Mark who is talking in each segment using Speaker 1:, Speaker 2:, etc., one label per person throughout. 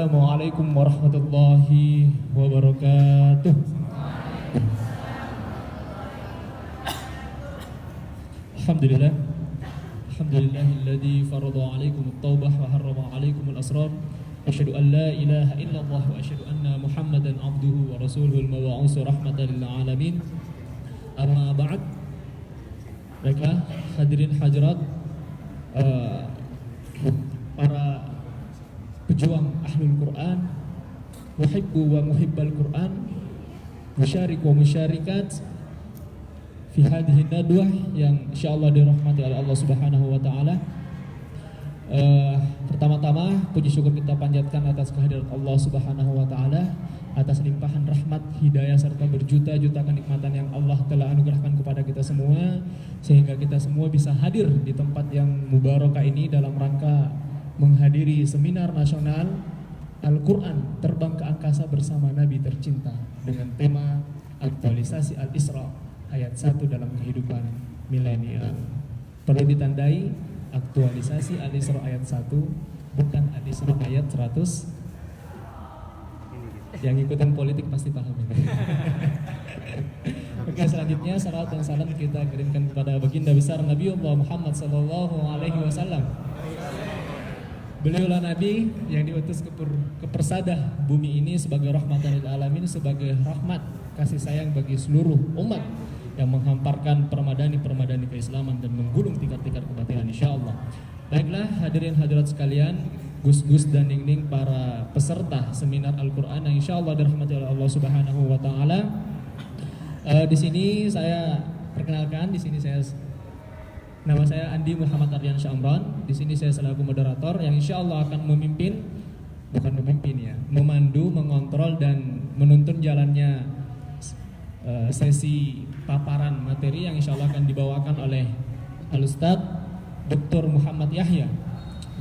Speaker 1: Assalamualaikum warahmatullahi wabarakatuh. Alhamdulillah. Alhamdulillahilladzi farada 'alaikum at-taubah wa harrama 'alaikum al-asrar. Asyhadu an la ilaha illallah wa asyhadu anna Muhammadan 'abduhu wa rasuluhul mab'uts rahmatan lil 'alamin. Amma ba'd. Baiklah, hadirin hadirat, para pejuang ahlul Quran, muhibbu wa muhibbal Quran, musyarik wa musyarikat fi hadhihi nadwah yang insyaallah dirahmati oleh Allah Subhanahu wa taala. Pertama-tama puji syukur kita panjatkan atas kehadirat Allah Subhanahu wa taala, atas limpahan rahmat, hidayah serta berjuta-juta kenikmatan yang Allah telah anugerahkan kepada kita semua, sehingga kita semua bisa hadir di tempat yang mubarakah ini dalam rangka menghadiri seminar nasional Al-Quran Terbang ke Angkasa bersama Nabi tercinta dengan tema aktualisasi Al-Isra ayat 1 dalam kehidupan milenial. Perlu ditandai, aktualisasi Al-Isra ayat 1, bukan Al-Isra ayat 100. Yang ikutan politik pasti paham. Oke, selanjutnya salawat dan salam kita kirimkan kepada baginda besar Nabiullah Muhammad SAW. Beliaulah Nabi yang diutus ke persada bumi ini sebagai rahmatan lil alamin, sebagai rahmat kasih sayang bagi seluruh umat, yang menghamparkan permadani keislaman dan menggulung tikar-tikar kebatilan insyaallah. Baiklah hadirin hadirat sekalian, Gus-gus dan Ning-ning, para peserta seminar Al-Qur'an yang insyaallah dirahmati oleh Allah Subhanahu wa taala. Di sini saya perkenalkan, nama saya Andi Muhammad Ardian Syamran. Di sini saya selaku moderator yang insyaallah akan memandu, mengontrol dan menuntun jalannya sesi paparan materi yang insyaallah akan dibawakan oleh Al-Ustadz Dr. Muhammad Yahya.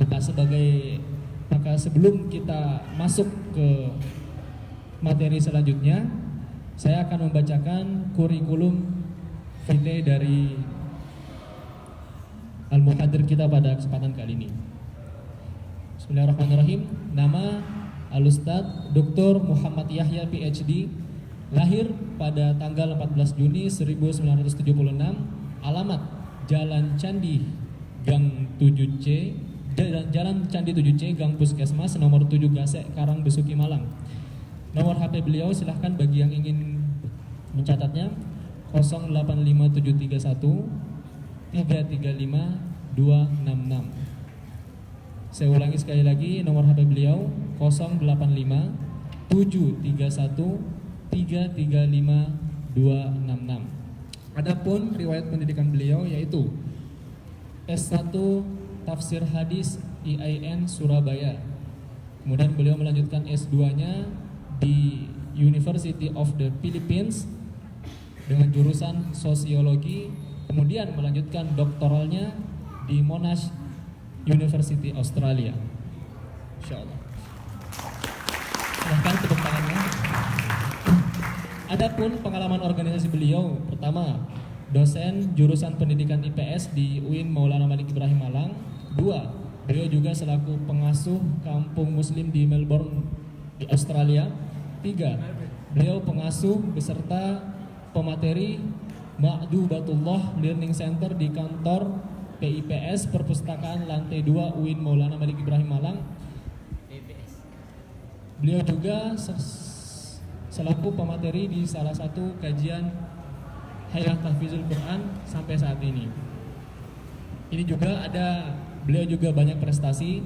Speaker 1: Maka sebelum kita masuk ke materi selanjutnya, saya akan membacakan kurikulum vitae dari Al-Muhadir kita pada kesempatan kali ini. Bismillahirrahmanirrahim. Nama Al-Ustadz Dr. Muhammad Yahya PhD, lahir pada tanggal 14 Juni 1976, alamat Jalan Candi Gang 7C, Jalan Candi 7C, Gang Puskesmas, nomor 7 Gasek, Karang Besuki, Malang. Nomor HP beliau silahkan bagi yang ingin mencatatnya 085731 335266. Saya ulangi sekali lagi, nomor HP beliau 085 731 335266. Adapun riwayat pendidikan beliau yaitu S1 Tafsir Hadis IAIN Surabaya. Kemudian beliau melanjutkan S2-nya di University of the Philippines dengan jurusan sosiologi. Kemudian melanjutkan doktoralnya di Monash University Australia. Insyaallah. Silahkan tepuk tangannya. Adapun pengalaman organisasi beliau, pertama, dosen jurusan pendidikan IPS di UIN Maulana Malik Ibrahim Malang. 2, beliau juga selaku pengasuh kampung muslim di Melbourne di Australia. 3, beliau pengasuh beserta pemateri Ma'dubatullah Learning Center di kantor PIPS Perpustakaan Lantai 2 UIN Maulana Malik Ibrahim Malang. Beliau juga selaku pemateri di salah satu kajian Hayat Tahfizul Quran sampai saat ini. Ini juga beliau juga banyak prestasi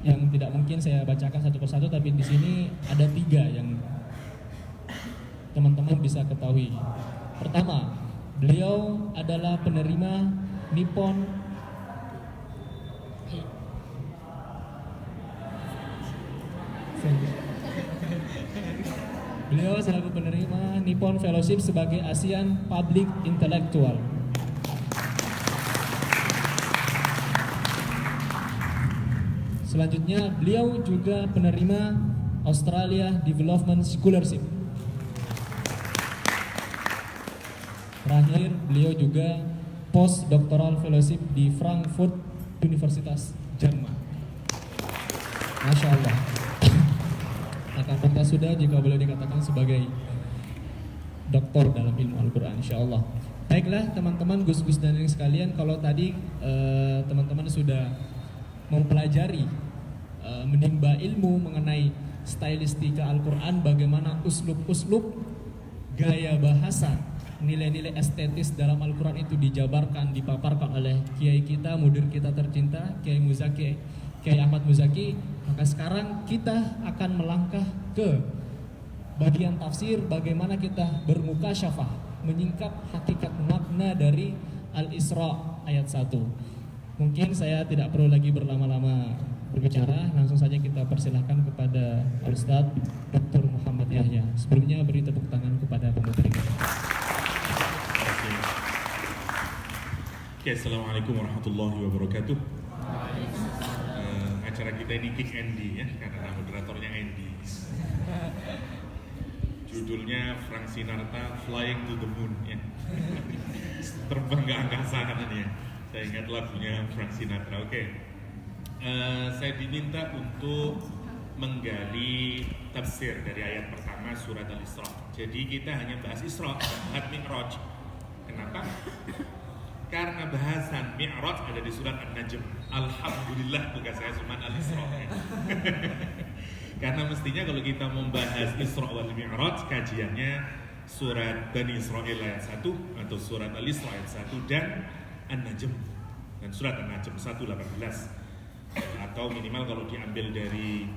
Speaker 1: yang tidak mungkin saya bacakan satu persatu, tapi di sini ada 3 yang teman-teman bisa ketahui. Pertama, beliau adalah penerima Nippon Fellowship sebagai ASEAN Public Intellectual. Selanjutnya, beliau juga penerima Australia Development Scholarship. Terakhir, beliau juga Postdoctoral Fellowship di Frankfurt Universitas Jerman. Masya Allah. Apakah tuntas sudah jika boleh dikatakan sebagai doktor dalam ilmu Al-Quran, insya Allah. Baiklah teman-teman, Gus-Gus dan yang sekalian, kalau tadi teman-teman sudah mempelajari, menimba ilmu mengenai stylistika Al-Quran, bagaimana uslub-uslub, gaya bahasa, nilai-nilai estetis dalam Al-Quran itu dijabarkan, dipaparkan oleh kiai kita, mudir kita tercinta, Kiai Muzaki, Kiai Ahmad Muzaki. Maka sekarang kita akan melangkah ke bagian tafsir, bagaimana kita bermuka syafah, menyingkap hakikat makna dari Al-Isra ayat 1. Mungkin saya tidak perlu lagi berlama-lama berbicara, langsung saja kita persilahkan kepada Ustaz Dr. Muhammad Yahya. Sebelumnya beri tepuk tangan kepada pemateri.
Speaker 2: Oke, assalamualaikum warahmatullahi wabarakatuh. Acara kita ini Kick Andy ya, karena moderatornya Andy. Judulnya Frank Sinatra Flying to the Moon ya. Terbang ke angkasa katanya. Saya ingat lagunya Frank Sinatra. Oke. Saya diminta untuk menggali tafsir dari ayat pertama surat Al-Isra. Jadi kita hanya bahas Isra, bahas Mi'raj. Kenapa? Karena bahasan Mi'raj ada di surat An-Najm. Alhamdulillah bukan saya cuma Al-Isra ya. Karena mestinya kalau kita membahas Isra wal Mi'raj, kajiannya surat Bani Israil ayat 1 atau surat Al-Isra ayat 1 dan An-Najm. Dan surat An-Najm 1:18. Atau minimal kalau diambil dari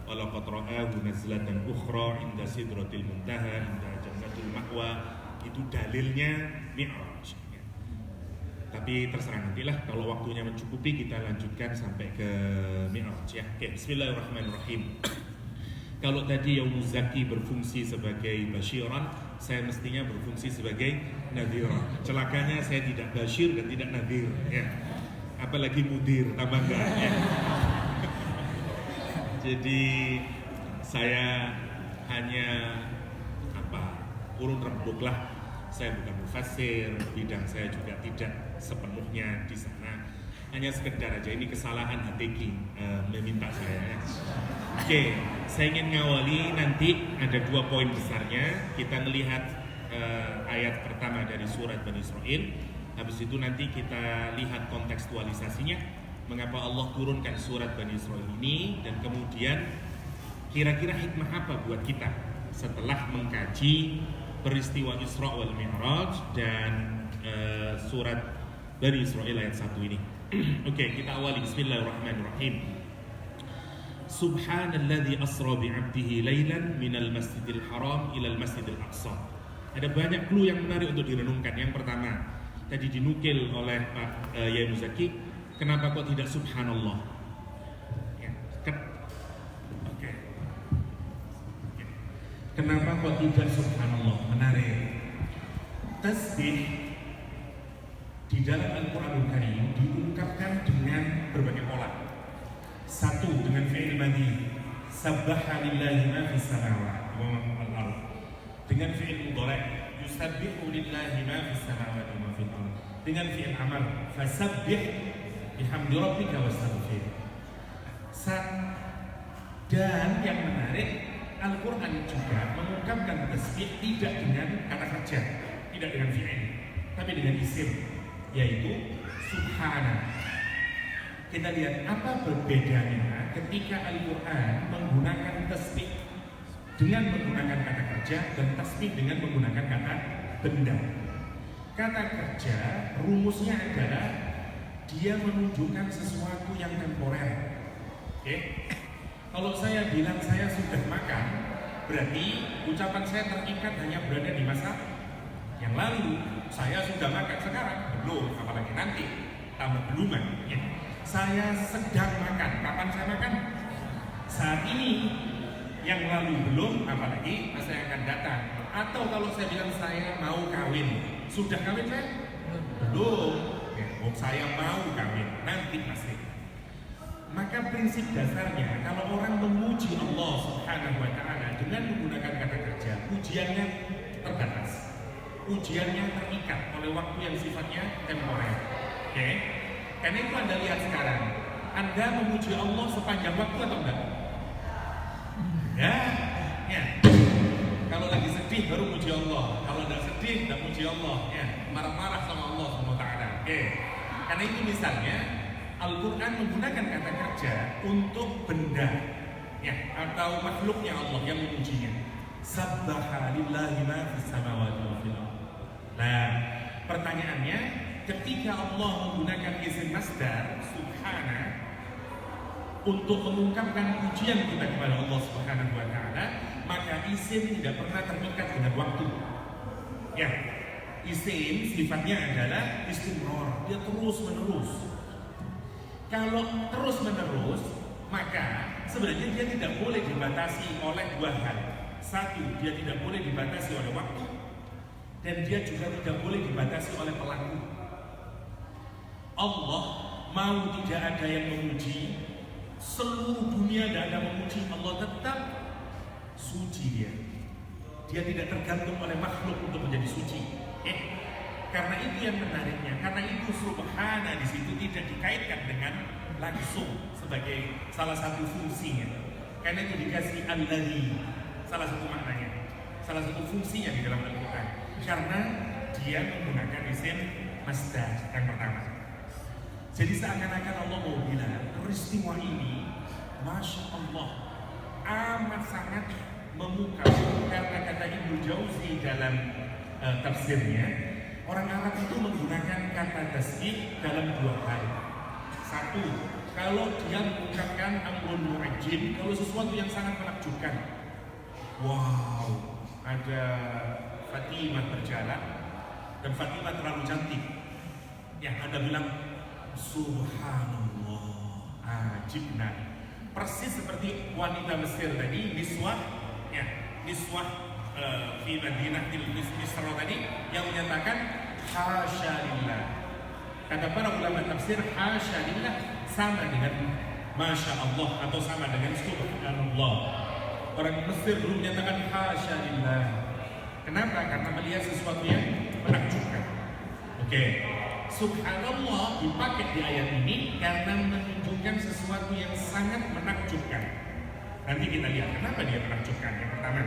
Speaker 2: walaqad ra'ahu nazlatan ukhra inda sidratil muntaha inda jannatul ma'wa, itu dalilnya Mi'raj. Tapi terserah nantilah, kalau waktunya mencukupi kita lanjutkan sampai ke Mi'raj ya. Oke, bismillahirrahmanirrahim. Kalau tadi Yaumuz Zaki berfungsi sebagai basyiran, saya mestinya berfungsi sebagai nadhiran. Celakanya saya tidak basyir dan tidak nadhir ya. Apalagi mudir, tambah enggak ya. Jadi saya hanya urun rembuk lah. Saya bukan mufassir, bidang saya juga tidak sepenuhnya di sana. Hanya sekedar aja, ini kesalahan HTG meminta saya ya. Oke, saya ingin ngawali nanti ada 2 poin besarnya. Kita melihat ayat pertama dari surat Bani Israil. Habis itu nanti kita lihat kontekstualisasinya, mengapa Allah turunkan surat Bani Israil ini, dan kemudian kira-kira hikmah apa buat kita setelah mengkaji peristiwa Isra wal Mi'raj dan surat Bani Israil ayat 1 ini. Oke, kita awali. Bismillahirrahmanirrahim. Subhanalladzi asra bi'abdihi lailan minal masjidil haram ilal masjidil aqsa. Ada banyak clue yang menarik untuk direnungkan. Yang pertama, tadi dinukil oleh Pak Yai Muzaki, kenapa kok tidak subhanallah? Ya, Oke. Kenapa kok tidak subhanallah? Menarik. Tasbih di dalam Al-Quranul Karim diungkapkan dengan berbagai pola. Satu, dengan fi'il madhi, sabbaha lillahi ma fis samawati wa ma fil ardh. Dengan fi'il mudhari', yusabbihu lillahi ma fis samawati wa ma fil ardh. Dengan fi'il amar, fasabbih bihamdi rabbika wastaghfir. Dan yang menarik, Al-Quran juga mengungkapkan tasbih tidak dengan kata kerja, tidak dengan fi'il, tapi dengan isim, yaitu subhana. Kita lihat apa berbedanya ketika Al-Quran menggunakan tasbih dengan menggunakan kata kerja dan tasbih dengan menggunakan kata benda. Kata kerja rumusnya adalah dia menunjukkan sesuatu yang temporer. Oke? Kalau saya bilang saya sudah makan, berarti ucapan saya terikat hanya berada di masa yang lalu. Saya sudah makan sekarang, belum, apalagi nanti, tambah beluman ya. Saya sedang makan, kapan saya makan? Saat ini. Yang lalu belum, apalagi masa yang akan datang. Atau kalau saya bilang saya mau kawin, sudah kawin saya? Belum ya, saya mau kawin, nanti pasti. Maka prinsip dasarnya, kalau orang memuji Allah Subhanahu wa Ta'ala dengan menggunakan kata kerja, pujiannya terbatas, pujiannya terikat oleh waktu yang sifatnya temporer. Oke? Karena itu Anda lihat sekarang, Anda memuji Allah sepanjang waktu atau enggak? sedih baru muji Allah. Kalau tidak sedih tidak muji Allah, ya marah-marah sama Allah SWT. Oke. Karena itu misalnya Al-Quran menggunakan kata kerja untuk benda, ya, atau makhluknya Allah yang memujinya. Sabbaha lillahi ma fis samawati wa fil ardh. Nah, pertanyaannya, ketika Allah menggunakan isim masdar subhana untuk mengungkapkan pujian kita kepada Allah Subhanahu wa taala, maka isim tidak pernah terikat dengan waktu. Ya, isim sifatnya adalah istimrar, dia terus menerus. Kalau terus menerus, maka sebenarnya dia tidak boleh dibatasi oleh dua hal. Satu, dia tidak boleh dibatasi oleh waktu, dan dia juga tidak boleh dibatasi oleh pelaku. Allah mau tidak ada yang memuji, seluruh dunia tidak ada memuji, Allah tetap suci dia. Dia tidak tergantung oleh makhluk untuk menjadi suci. Karena itu yang menariknya. Karena itu subhana di situ tidak dikaitkan dengan langsung sebagai salah satu fungsinya. Karena itu dikasih alladzi, salah satu maknanya, salah satu fungsinya di dalam Al-Quran. Karena dia menggunakan isim masdar yang pertama. Jadi seakan-akan Allah mau bilang peristiwa ini, Masya Allah, amat sangat memukau. Karena kata Ibnu Jauzi dalam tafsirnya, orang Arab itu menggunakan kata tasbih dalam dua hal. Satu, kalau dia mengucapkan amrun mu'ajjib, kalau sesuatu yang sangat menakjubkan. Wow, ada Fatimah berjalan dan Fatimah terlalu cantik. Ya, Anda bilang Subhanallah, ajibna. Persis seperti wanita Mesir tadi, Niswah, ya, Niswah fi Madinatil Misra tadi yang menyatakan hasya lillah. Kata para ulama tafsir, hasya lillah sama dengan Masya Allah atau sama dengan Subhanallah. Orang Mesir dulu menyatakan hasya lillah. Kenapa? Karena melihat sesuatu yang menakjubkan. Oke. Subhanallah dipakai di ayat ini karena menunjukkan sesuatu yang sangat menakjubkan. Nanti kita lihat kenapa dia menakjubkan. Yang pertama.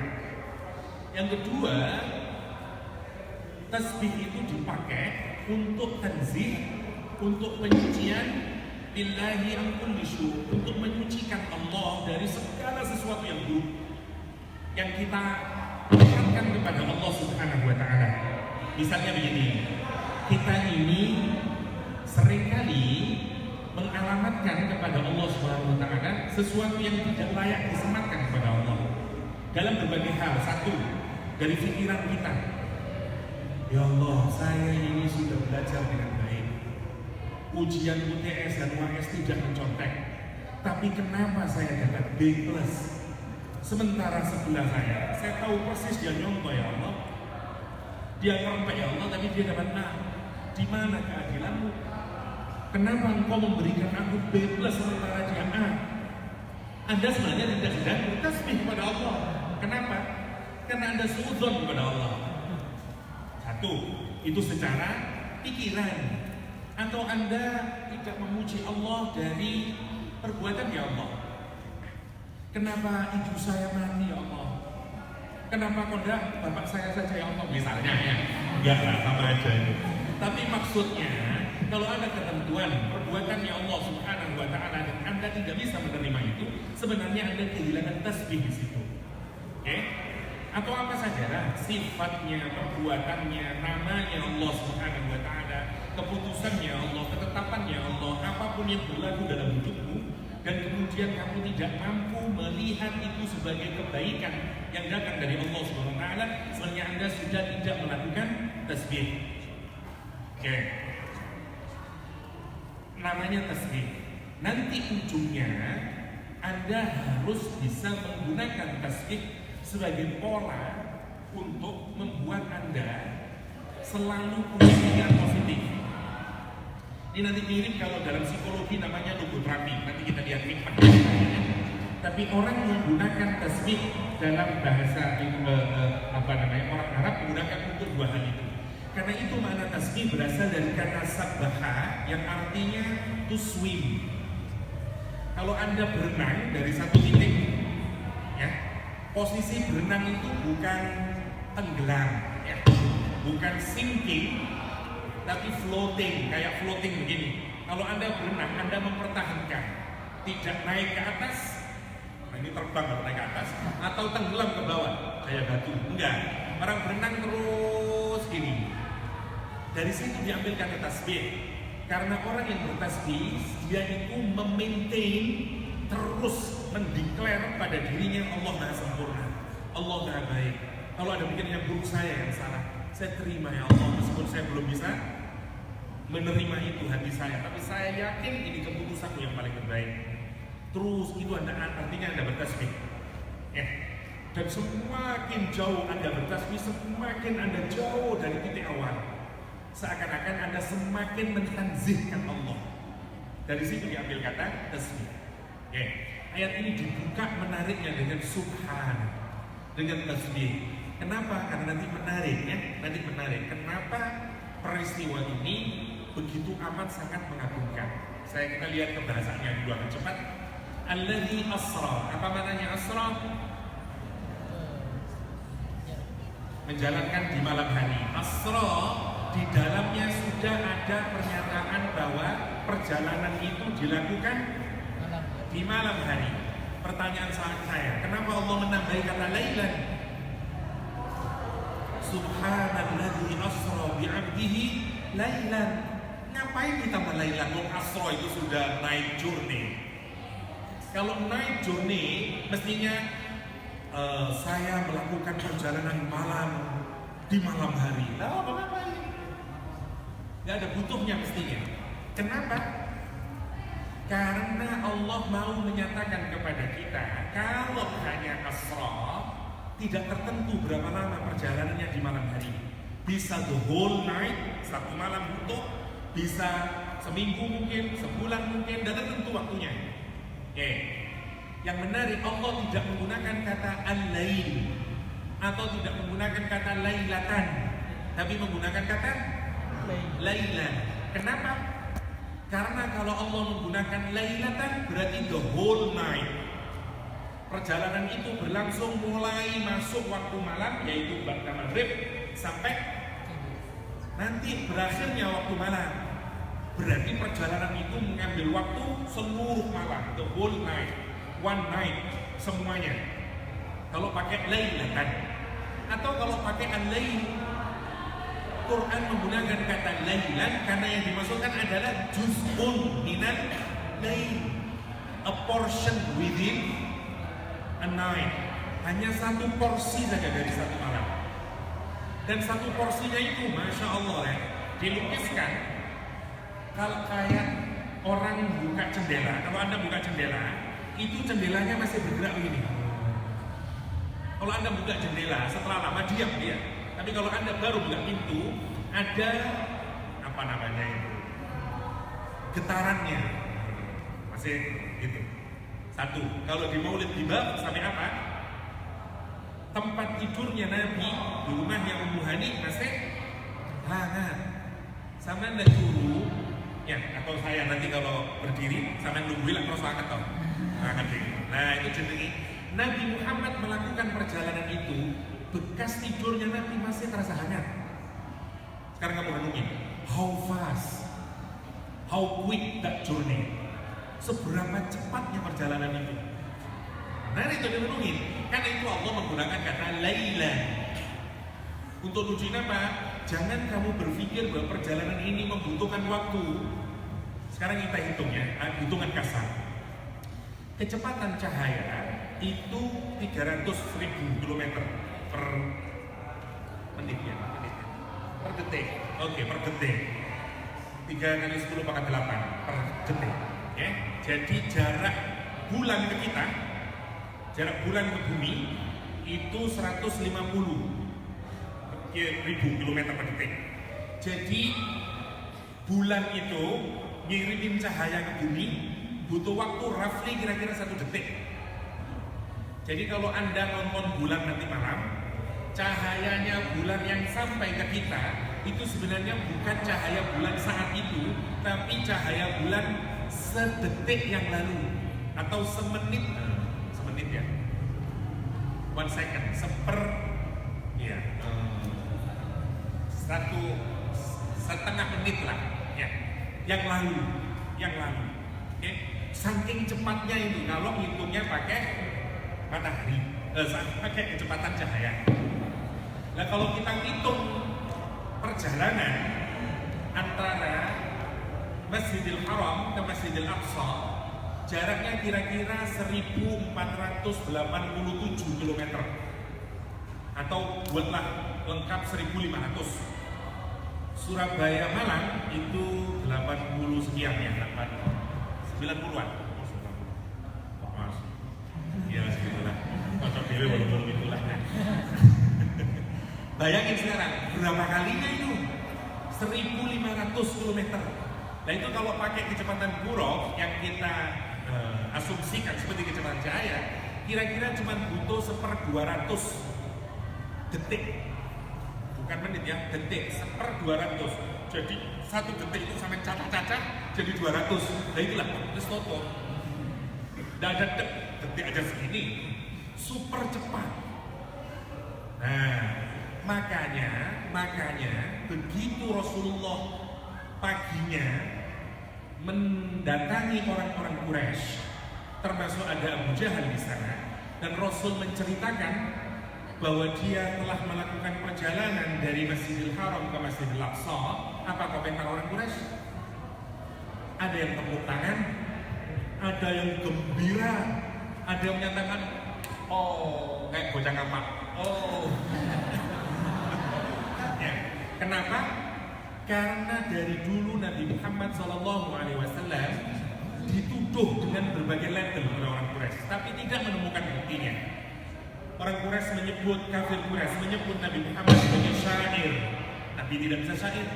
Speaker 2: Yang kedua, tasbih itu dipakai untuk tanzih, untuk penyucian lillahi an kulli syu'ur, untuk menyucikan Allah dari segala sesuatu yang buruk yang kita dekatkan kepada Allah Subhanahu wa taala. Misalnya begini, kita ini seringkali mengalamatkan kepada Allah Subhanahu wa taala sesuatu yang tidak layak disematkan kepada Allah dalam berbagai hal. Satu, dari pikiran kita, ya Allah, saya ini sudah belajar dengan baik, ujian UTS dan UAS tidak mencontek, tapi kenapa saya dapat B+? Sementara sebelah saya tahu persis dia nyontoh, ya Allah, dia ngerempet, ya Allah, tapi dia dapat A. Di mana keadilanmu? Kenapa engkau memberikan aku B+ sementara dia A? Anda sebenarnya tidak sedang bertasbih kepada Allah. Kenapa? Karena Anda suudzon kepada Allah. Satu, itu secara pikiran. Atau Anda tidak memuji Allah dari perbuatan, ya Allah. Kenapa ibu saya mati, ya Allah? Kenapa kok enggak bapak saya saja, ya Allah? Misalnya, ya. Enggak lah, sama aja itu. Tapi maksudnya, kalau ada ketentuan perbuatannya Allah Subhanahu wa taala dan Anda tidak bisa menerima itu, sebenarnya Anda kehilangan tasbih di situ. Oke? Atau apa saja, sifatnya, perbuatannya, namanya Allah Subhanahu wa taala, keputusannya Allah, ketetapannya Allah, apapun yang berlaku dalam hidupmu, dan kemudian kamu tidak mampu melihat itu sebagai kebaikan yang datang dari Allah Subhanahu wa taala, sebenarnya Anda sudah tidak melakukan tasbih. Oke. Namanya tasbih. Nanti ujungnya Anda harus bisa menggunakan tasbih sebagai pola untuk membuat Anda selalu punya pikiran positif. Ini nanti mirip kalau dalam psikologi namanya logoterapi. Nanti kita lihat hikmahnya. Tapi orang menggunakan tasbih dalam bahasa orang Arab menggunakan untuk dua hal itu. Karena itu makna tasbih berasal dari kata sabbaha yang artinya to swim. Kalau Anda berenang dari satu titik, ya, posisi berenang itu bukan tenggelam, ya. Bukan sinking, tapi floating, kayak floating begini. Kalau Anda berenang, Anda mempertahankan, tidak naik ke atas, nah ini terbang kalau naik ke atas, atau tenggelam ke bawah, kayak batu. Enggak, orang berenang terus gini. Dari situ diambil kata tasbih. Karena orang yang bertasbih, dia itu memaintain, terus mendeklar pada dirinya Allah Maha Sempurna, Allah Maha Baik. Kalau ada bikin yang buruk, saya yang salah, saya terima ya Allah, meskipun saya belum bisa menerima itu hati saya, tapi saya yakin ini keputusanmu yang paling terbaik. Terus itu artinya Anda bertasbih, ya. Dan semakin jauh Anda bertasbih, semakin Anda jauh dari titik awal. Seakan-akan Anda semakin mentanzihkan Allah. Dari situ diambil kata tasbih. Ya. Ayat ini dibuka menariknya dengan subhan, dengan tasbih. Kenapa? Karena nanti menarik, ya. Nanti menarik. Kenapa peristiwa ini begitu amat sangat mengagumkan? Kita lihat ke bahasanya dulu agak cepat. Alladzi asra. Apa maknanya asra? Menjalankan di malam hari. Asra, di dalamnya sudah ada pernyataan bahwa perjalanan itu dilakukan di malam hari. Pertanyaan saya, kenapa Allah menambahi kata lailan? Subhanalladzi asra bi'abdihi lailan. Ngapain ditambah lailan? Asra itu sudah night journey. Kalau night journey mestinya saya melakukan perjalanan malam di malam hari. Tahu apa-apa ini? Gak ada butuhnya mestinya. Kenapa? Karena Allah mau menyatakan kepada kita, kalau hanya asra, tidak tertentu berapa lama perjalanannya di malam hari. Bisa the whole night, satu malam utuh, bisa seminggu mungkin, sebulan mungkin, dan tertentu waktunya. Yang menarik, Allah tidak menggunakan kata al-lail atau tidak menggunakan kata lailatan, tapi menggunakan kata lailan. Kenapa? Karena kalau Allah menggunakan lailatan berarti the whole night. Perjalanan itu berlangsung mulai masuk waktu malam, yaitu ba'da maghrib, sampai nanti berakhirnya waktu malam. Berarti perjalanan itu mengambil waktu seluruh malam, the whole night, one night, semuanya. Kalau pakai lailatan, atau kalau pakai al-lail, Quran menggunakan kata lailan karena yang dimaksudkan adalah juz'un minal lail, a portion within a night. Hanya satu porsi saja dari satu malam. Dan satu porsinya itu, masya Allah ya, dilukiskan. Kalau kayak orang buka jendela, kalau Anda buka jendela, itu jendelanya masih bergerak begini. Kalau Anda buka jendela, setelah lama diam dia. Tapi kalau Anda baru buka pintu, ada apa namanya itu, getarannya, masih gitu. Satu, kalau di Maulid Tiba sampai apa? Tempat tidurnya Nabi di rumahnya Ummu Hani masih hangat. Sama Anda dulu, ya, atau saya nanti kalau berdiri, sama nungguin lah terus hangat toh. Nah itu jadi Nabi Muhammad melakukan perjalanan itu, bekas tidurnya Nabi masih terasa hangat. Sekarang kamu renungin, how fast, how quick that journey, seberapa cepatnya perjalanan itu. Nah itu direnungin, karena itu Allah menggunakan kata lailan. Untuk tujuan apa? Jangan kamu berpikir bahwa perjalanan ini membutuhkan waktu. Sekarang kita hitung ya, hitungan kasar. Kecepatan cahaya itu 300.000 km per menit ya, per detik. Oke, per detik. 3 kali 10 pangkat 8 per detik. Ya. Jadi jarak bulan ke kita, jarak bulan ke bumi itu 150.000 km per detik. Jadi bulan itu ngirimin cahaya ke bumi butuh waktu roughly kira-kira 1 detik. Jadi kalau Anda nonton bulan nanti malam, cahayanya bulan yang sampai ke kita itu sebenarnya bukan cahaya bulan saat itu, tapi cahaya bulan sedetik yang lalu atau semenit ya, 1 second, ya, setengah menit lah ya, yang lalu. Oke. Saking cepatnya itu kalau ngitungnya pakai matahari, pakai kecepatan cahaya. Nah kalau kita hitung perjalanan antara Masjidil Haram ke Masjidil Aqsa, jaraknya kira-kira 1487 km, atau buatlah lengkap 1500. Surabaya Malang itu 80 sekian ya, 90-an. Mas, ya segitulah. Kocok diri walaupun itulah. Bayangin sekarang berapa kalinya itu? 1500 km. Nah itu kalau pakai kecepatan buruk yang kita asumsikan seperti kecepatan cahaya, kira-kira cuma butuh 1/200 detik. Bukan menit ya, detik, 1/200. Jadi 1 detik itu sampai cacah-cacah jadi 200. Nah itulah, terus foto. Nggak ada detik aja segini, super cepat. Nah, makanya begitu Rasulullah paginya mendatangi orang-orang Quraisy, termasuk ada Abu Jahal di sana, dan Rasul menceritakan bahwa dia telah melakukan perjalanan dari Masjidil Haram ke Masjidil Aqsa. Apa komentar orang Quraisy? Ada yang tepuk tangan, ada yang gembira, ada yang menyatakan, oh, kayak bocah ngapak. Oh. Ya. Kenapa? Karena dari dulu Nabi Muhammad SAW dituduh dengan berbagai label oleh orang Quraisy, tapi tidak menemukan buktinya. Orang Quraisy menyebut, kafir Quraisy menyebut Nabi Muhammad sebagai syair. Nabi tidak bisa syair.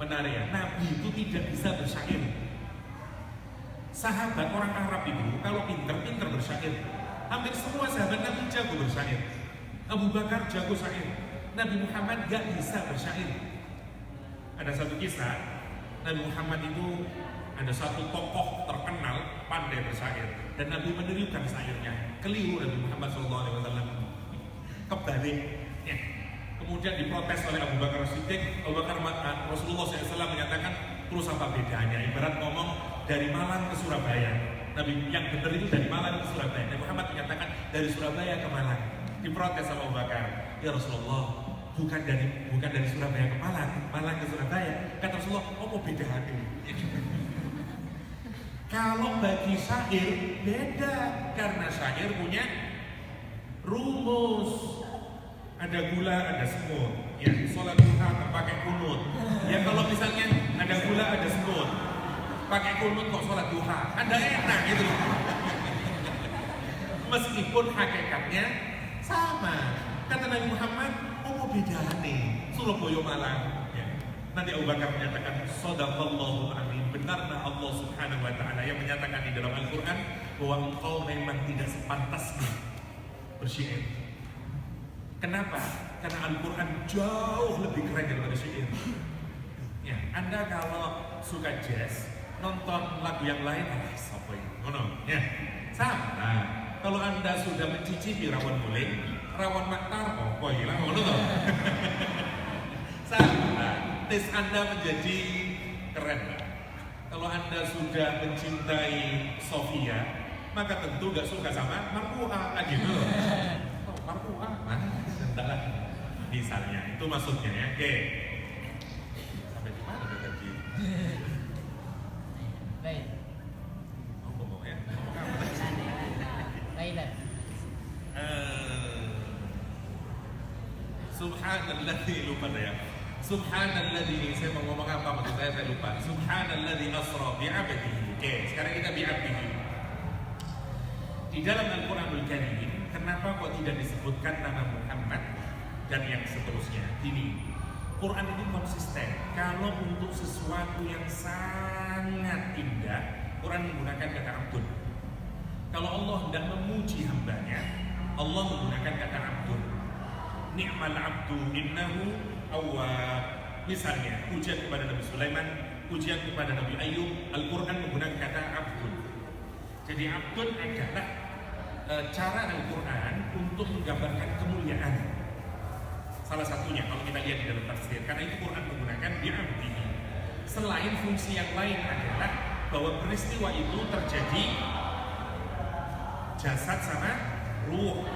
Speaker 2: Benar ya, Nabi itu tidak bisa bersyair. Sahabat orang Arab itu kalau pinter bersyair. Hampir semua sahabat Nabi jago bersyair. Abu Bakar jago syair. Nabi Muhammad gak bisa bersyair. Ada satu kisah, Nabi Muhammad itu ada satu tokoh terkenal pandai bersyair, dan Nabi menirukan syairnya. Keliru Nabi Muhammad SAW, kebalik. Ya. Kemudian diprotes oleh Abu Bakar Siddiq. Rasulullah SAW menyatakan, terus apa bedanya? Ibarat ngomong dari Malang ke Surabaya. Nabi yang benar itu dari Malang ke Surabaya. Nabi Muhammad menyatakan dari Surabaya ke Malang. Diprotes sama Abu Bakar, ya Rasulullah, bukan dari Surabaya ke Malang ke Surabaya. Kata Rasulullah, apa beda hati? Kalau bagi syair beda, karena syair punya rumus. Ada gula, ada semut. Ya, sholat duha pakai kunut. Ya kalau misalnya ada gula, ada semut, pakai kunut kok sholat duha, ada enak gitu. Meskipun hakikatnya sama. Kata Nabi Muhammad, apa bedane Surabaya Malang? Ya. Nanti Abu Bakar menyatakan, shadaqallahu azim, benarlah Allah Subhanahu wa taala yang menyatakan di dalam Al-Qur'an bahwa engkau memang tidak sepantasnya bersyair. Kenapa? Karena Al-Qur'an jauh lebih keren daripada syair. Ya, Anda kalau suka jazz, nonton lagu yang lain, apa ini? Ya, sama. Kalau Anda sudah mencicipi rawon guling, rawon maktar, apa hilang, sama. Tes Anda menjadi keren. Kalau Anda sudah mencintai Sofia, maka tentu gak suka sama Marpuha, gitu. Oh, Marpuha, entahlah. Misalnya, itu maksudnya ya. Oke. Sampai di mana tadi?
Speaker 3: Baik.
Speaker 2: Ngomong ya.
Speaker 3: Baiklah.
Speaker 2: Subhanalladzi, lupa ya. Subhanalladzi, saya mau ngomong apa maksud saya lupa. Subhanalladzi asra bi'abdihi. Oke, sekarang kita bi'abdihi. Di dalam Al-Qur'anul Karim, kenapa kok tidak disebutkan nama Muhammad dan yang seterusnya? Ini Quran itu konsisten. Kalau untuk sesuatu yang sangat indah, Quran menggunakan kata abdun. Kalau Allah hendak memuji hambanya, Allah menggunakan kata abdun. Ni'mal abdu innahu awwab. Misalnya, pujian kepada Nabi Sulaiman, pujian kepada Nabi Ayub, Al-Quran menggunakan kata abdun. Jadi abdun adalah cara Al-Quran untuk menggambarkan kemuliaan. Salah satunya kalau kita lihat di dalam tafsir, karena itu Quran menggunakan bi'abdihi. Selain fungsi yang lain adalah bahwa peristiwa itu terjadi jasad sama ruh.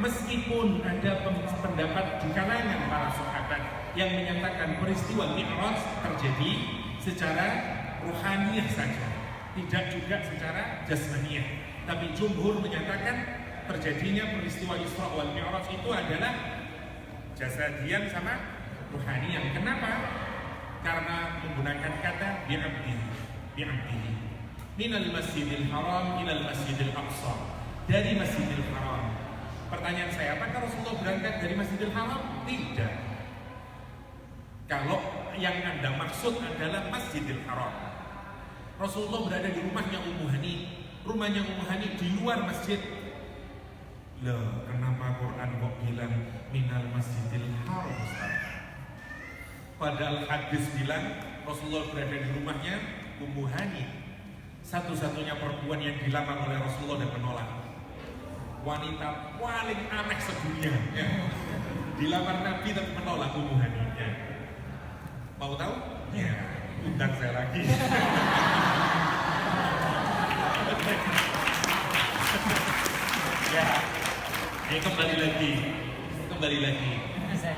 Speaker 2: Meskipun ada pendapat di kalangan para sahabat yang menyatakan peristiwa Mi'raj terjadi secara ruhaniyah saja, tidak juga secara jasmaniyah. Tapi jumhur menyatakan terjadinya peristiwa Isra wal Mi'raj itu adalah jasadian sama ruhaniyah. Kenapa? Karena menggunakan kata bi'abdihi. Minal masjidil haram ilal masjidil aqsa. Dari masjidil haram. Pertanyaan saya, apakah Rasulullah berangkat dari Masjidil Haram? Tidak. Kalau yang Anda maksud adalah Masjidil Haram, Rasulullah berada di rumahnya Ummu Hani. Rumahnya Ummu Hani di luar masjid. Loh, kenapa Quran kok bilang minal Masjidil Haram, Ustaz? Padahal hadis bilang Rasulullah berada di rumahnya Ummu Hani, satu-satunya perempuan yang dilamar oleh Rasulullah dan menolak. Wanita paling aneh sedunia, ya. Dilamar Nabi tapi menolak Ummu Hani, ya. Mau tahu? Ya, undang saya lagi. Ya, kembali lagi.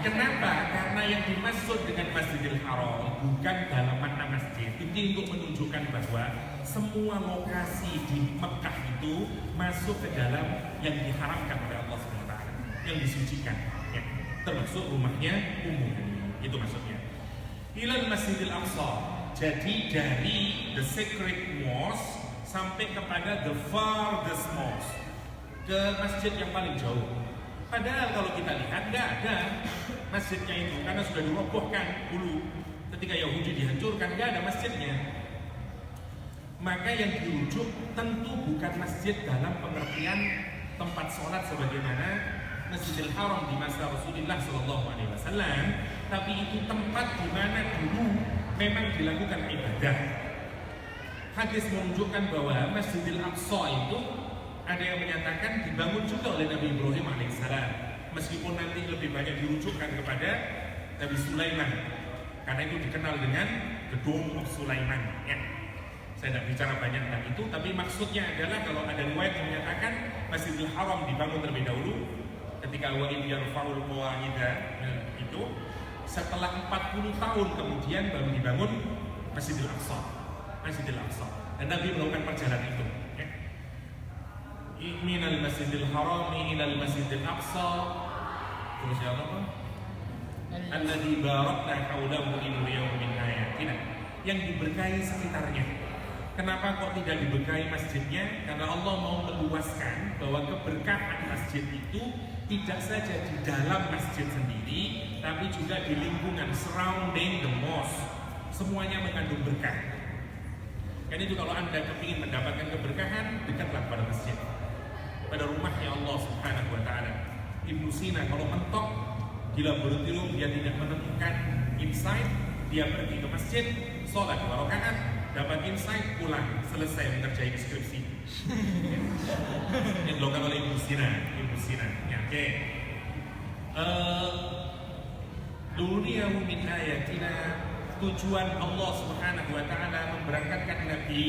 Speaker 2: Kenapa? Karena yang dimaksud dengan Masjidil Haram bukan dalaman masjid. Ini untuk menunjukkan bahwa semua lokasi di Mekah itu masuk ke dalam yang diharamkan oleh Allah SWT, yang disucikan, ya. Termasuk rumahnya Ummu Hani. Itu maksudnya. Ilal Masjidil Aqsa. Jadi dari the sacred mosque sampai kepada the farthest mosque, ke masjid yang paling jauh. Padahal kalau kita lihat nggak ada masjidnya itu, karena sudah dirobohkan dulu ketika Yahudi dihancurkan, nggak ada masjidnya. Maka yang dirujuk tentu bukan masjid dalam pengertian tempat sholat sebagaimana Masjidil Haram di masa Rasulullah SAW, tapi itu tempat di mana dulu memang dilakukan ibadah. Hadis menunjukkan bahwa Masjidil Aqsa itu ada yang menyatakan dibangun juga oleh Nabi Ibrahim alaihissalam, meskipun nanti lebih banyak dirujukkan kepada Nabi Sulaiman, karena itu dikenal dengan Gedung Sulaiman, ya. Saya tidak bicara banyak tentang itu, tapi maksudnya adalah kalau ada riwayat yang menyatakan Masjidil Haram dibangun terlebih dahulu ketika wa idh yarfa'ul qawaida, itu setelah 40 tahun kemudian baru dibangun Masjidil Aqsa. Dan Nabi melakukan perjalanan itu, ya. Minal Masjidil Haram ilal Masjidil Aqsa. Terus ya Allah, alladzi barakna haulahu linuriyahu min ayatina, yang diberkahi sekitarnya. Kenapa kok tidak diberkahi masjidnya? Karena Allah mau meluaskan bahwa keberkahan masjid itu tidak saja di dalam masjid sendiri, tapi juga di lingkungan surrounding the mosque. Semuanya mengandung berkah. Karena itu kalau Anda kepingin mendapatkan keberkahan, dekatlah pada masjid, pada rumahnya Allah Subhanahu wa Ta'ala. Ibnu Sina kalau mentok di laboratorium dia tidak menemukan insight, dia pergi ke masjid, sholat 2 rakaat, dapat insight, pulang, selesai mengerjakan skripsi. Yang dilakukan oleh Ibnu Sina. Ya, oke. Duniyahu min ayatina. Tujuan Allah Subhanahu wa Ta'ala memberangkatkan Nabi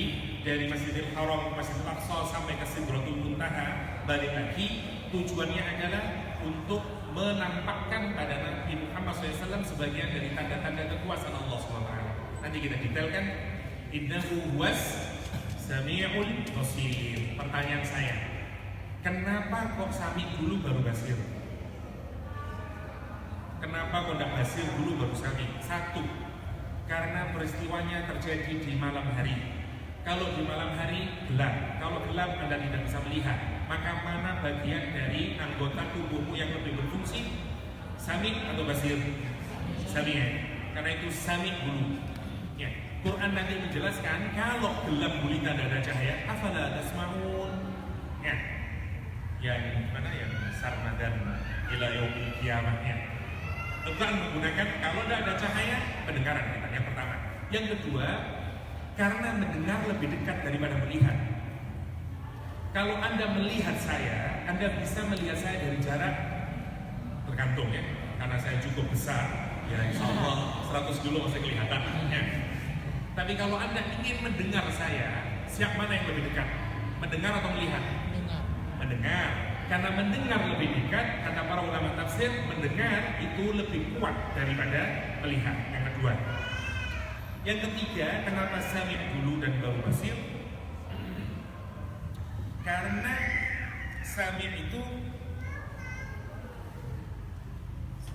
Speaker 2: dari Masjidil Haram ke Masjidil Aqsa sampai ke Sidratul Muntaha, balik lagi tujuannya adalah untuk menampakkan pada Nabi Muhammad SAW sebagian dari tanda-tanda kekuasaan Allah SWT. Nanti kita detailkan. Innahu huwas sami'ul basir. Pertanyaan saya, kenapa kok sami dulu baru basir? Kenapa kok tidak basir dulu baru sami? Satu, karena peristiwanya terjadi di malam hari. Kalau di malam hari gelap, kalau gelap Anda tidak bisa melihat, maka mana bagian dari anggota tubuhmu yang lebih berfungsi? Sami atau basir? Sami, ya. Karena itu sami dulu, ya. Quran nanti menjelaskan kalau gelap gulita tidak ada cahaya, afala tasma'un, ya. Yang mana yang sarmadan ila yaumil qiyamah, ya. Quran menggunakan kalau tidak ada cahaya pendengaran kita, yang pertama. Yang kedua, karena mendengar lebih dekat daripada melihat. Kalau Anda melihat saya, Anda bisa melihat saya dari jarak tergantung, ya. karena saya cukup besar, ya insya Allah 100 dulu masih kelihatan. Ya. Tapi kalau Anda ingin mendengar saya, siap mana yang lebih dekat? Mendengar atau melihat? Mendengar. Karena mendengar lebih dekat, kata para ulama tafsir, mendengar itu lebih kuat daripada melihat. Yang kedua. Yang ketiga, kenapa sami' dulu dan baru basir? Karena sami' itu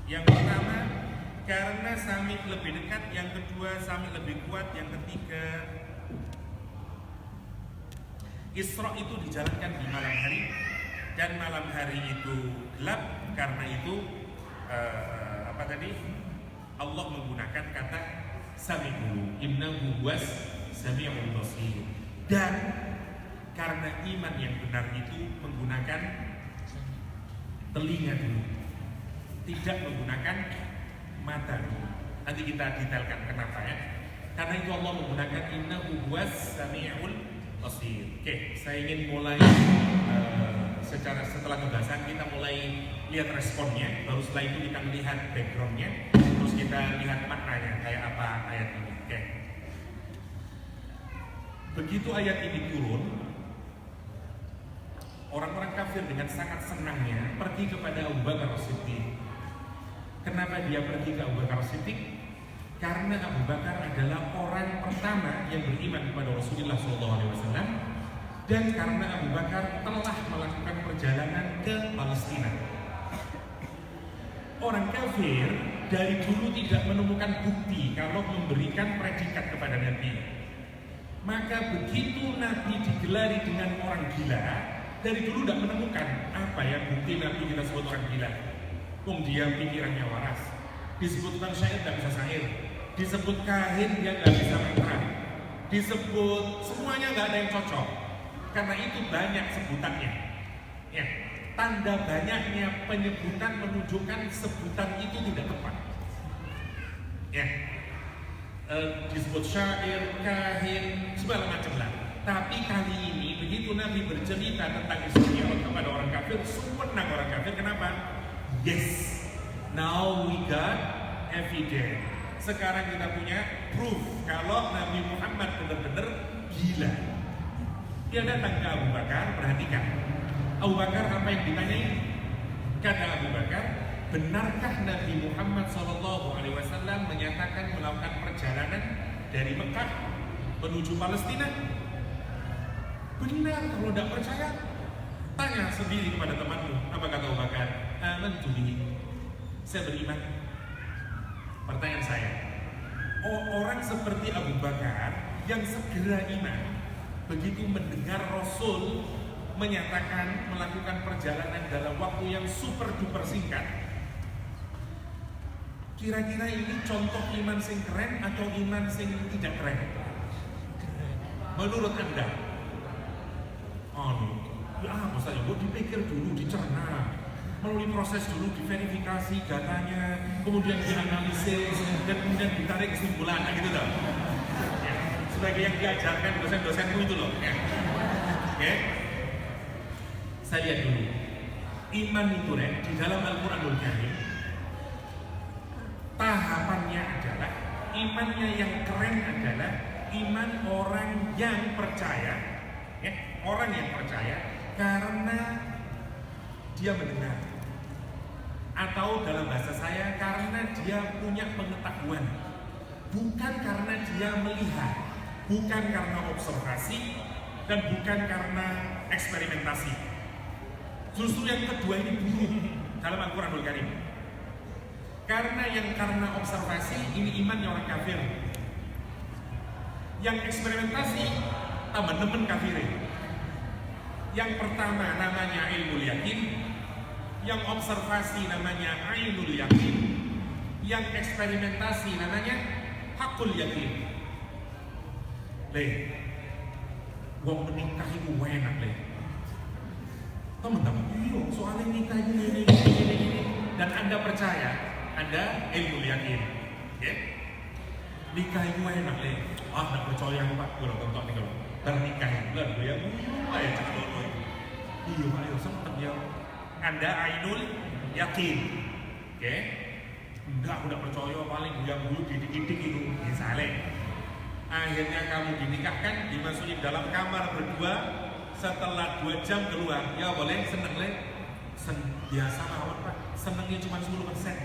Speaker 2: yang pertama, karena sami' lebih dekat, yang kedua sami' lebih kuat, yang ketiga Isra itu dijalankan di malam hari dan malam hari itu gelap, karena itu Allah menggunakan kata sami'u, innahu huwas sami'ul basir. Dan karena iman yang benar itu menggunakan telinga dulu, tidak menggunakan mata dulu. Nanti kita detailkan kenapa ya. Karena itu Allah menggunakan innahu huwas sami'ul basir. Oke, saya ingin mulai setelah pembahasan kita mulai lihat responnya, baru setelah itu kita melihat backgroundnya, terus kita lihat maknanya kayak apa ayat ini. Oke. Begitu ayat ini turun, orang-orang kafir dengan sangat senangnya pergi kepada Abu Bakar As-Siddiq. Kenapa dia pergi ke Abu Bakar As-Siddiq? Karena Abu Bakar adalah orang pertama yang beriman kepada Rasulullah SAW, dan karena Abu Bakar telah melakukan perjalanan ke Palestina. Orang kafir dari dulu tidak menemukan bukti kalau memberikan predikat kepada Nabi. Maka begitu Nabi digelari dengan orang gila, dari dulu tidak menemukan apa ya bukti Nabi kita sebut orang gila. Dia pikirannya waras, disebutkan syair tidak bisa syair, disebut kahin dia nggak bisa mantra, disebut semuanya nggak ada yang cocok. Karena itu banyak sebutannya. Ya, tanda banyaknya penyebutan menunjukkan sebutan itu tidak tepat. Ya, disebut syair, kahin, segala macam lah. Tapi kali ini begitu Nabi bercerita tentang Isra kepada orang kafir, senang orang kafir. Kenapa? Yes, now we got evidence. Sekarang kita punya proof kalau Nabi Muhammad benar-benar gila. Dia datang ke Abu Bakar, perhatikan. Abu Bakar apa yang ditanyai? Kata Abu Bakar, benarkah Nabi Muhammad SAW menyatakan melakukan perjalanan dari Mekah menuju Palestina? Benar, kalau tidak percaya, tanya sendiri kepada temanmu. Apa kata Abu Bakar? Amantu bihi. Saya beriman. Pertanyaan saya, orang seperti Abu Bakar yang segera iman, begitu mendengar Rasul menyatakan melakukan perjalanan dalam waktu yang super duper singkat, kira-kira ini contoh iman sing keren atau iman sing tidak keren? Menurut Anda? Ya apa saja, dipikir dulu, dicerna, melalui proses dulu, diverifikasi datanya, kemudian dianalisis, dan kemudian ditarik kesimpulan, gitu loh. Ya, sebagai yang diajarkan dosen-dosenmu itu loh. Ya. Oke, saya lihat dulu. Iman itu di dalam Al-Quranul Karim, tahapannya adalah imannya yang keren adalah iman orang yang percaya, ya, orang yang percaya karena dia mendengar, atau dalam bahasa saya karena dia punya pengetahuan, bukan karena dia melihat, bukan karena observasi, dan bukan karena eksperimentasi. Justru yang kedua ini buruk dalam Al-Quranul Karim. Karena yang karena observasi ini imannya orang kafir. Yang eksperimentasi tambah nemen kafirin. Yang pertama namanya ilmu yakin, yang observasi namanya ainul yakin, yang eksperimentasi namanya hakul yakin. Wong menikah itu enak teman-teman. Iya, soalnya nikah ini, dan Anda percaya, Anda ilmu yakin, ya? Nikah itu enak nggak percaya aku Pak, kalau tonton nih kalau bernikah itu ya mulai cakap. Iya, ayo sempet ya. Anda ainul yakin, oke? Enggak, aku enggak percaya, paling yang dulu didik-didik itu misalnya. Akhirnya kamu dinikahkan, dimasukin dalam kamar berdua, setelah 2 jam keluar, ya boleh, seneng le? Biasa mawon Pak, senengnya cuma 10%.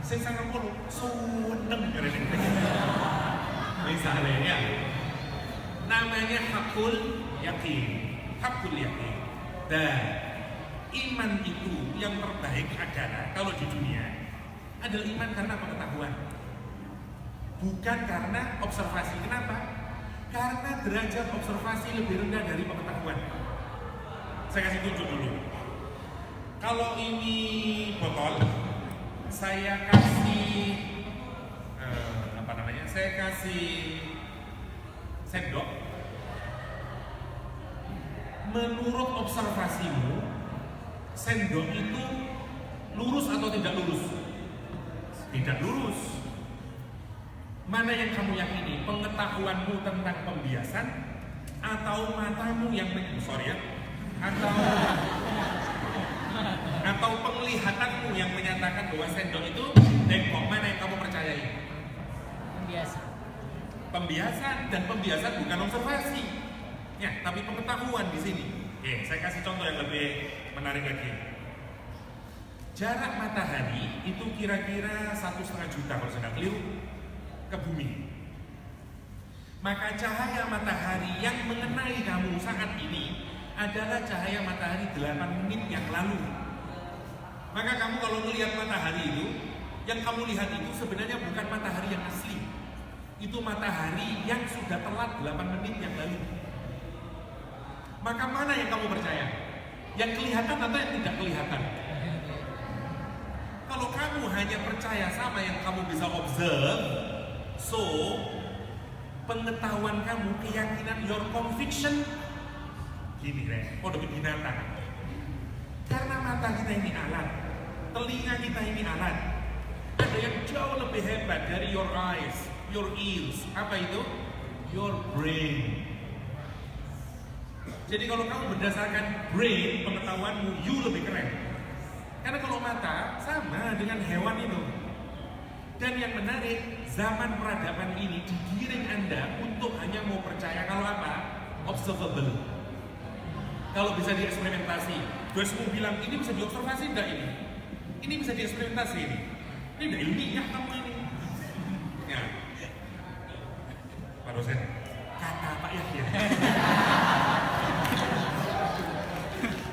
Speaker 2: Sing 90, seneng. Misalnya ya, namanya hakul yakin. Hakul yakin. Dan iman itu yang terbaik adalah kalau di dunia adalah iman karena pengetahuan, bukan karena observasi. Kenapa? Karena derajat observasi lebih rendah dari pengetahuan. Saya kasih tunjuk dulu. Kalau ini botol, saya kasih saya kasih sendok. Menurut observasimu, sendok itu lurus atau tidak lurus? Tidak lurus. Mana yang kamu yakini? Pengetahuanmu tentang pembiasan atau matamu yang atau penglihatanmu yang menyatakan bahwa sendok itu bengkok? Mana yang kamu percayai? Pembiasan, dan pembiasan bukan observasi. Ya, tapi pengetahuan di sini. Oke, saya kasih contoh yang lebih menarik lagi. Jarak matahari itu kira-kira 1,5 juta kalau saya nggak keliru ke bumi. Maka cahaya matahari yang mengenai kamu saat ini adalah cahaya matahari 8 menit yang lalu. Maka kamu kalau melihat matahari itu, yang kamu lihat itu sebenarnya bukan matahari yang asli. Itu matahari yang sudah telat 8 menit yang lalu. Maka mana yang kamu percaya? Yang kelihatan atau yang tidak kelihatan? Kalau kamu hanya percaya sama yang kamu bisa observe, so pengetahuan kamu, keyakinan, your conviction gini deh, udah binatang. Karena mata kita ini alat, telinga kita ini alat. Ada yang jauh lebih hebat dari your eyes, your ears. Apa itu? Your brain. Jadi kalau kamu berdasarkan brain, pengetahuanmu, you lebih keren. Karena kalau mata sama dengan hewan itu. Dan yang menarik, zaman peradaban ini digiring Anda untuk hanya mau percaya kalau apa? Observable. Kalau bisa dieksperimentasi. Dosenmu bilang, ini bisa diobservasi enggak ini? Ini bisa dieksperimentasi ini. Ini udah ilmiah kamu ini. Ya. Pak dosen, kata Pak Yahya.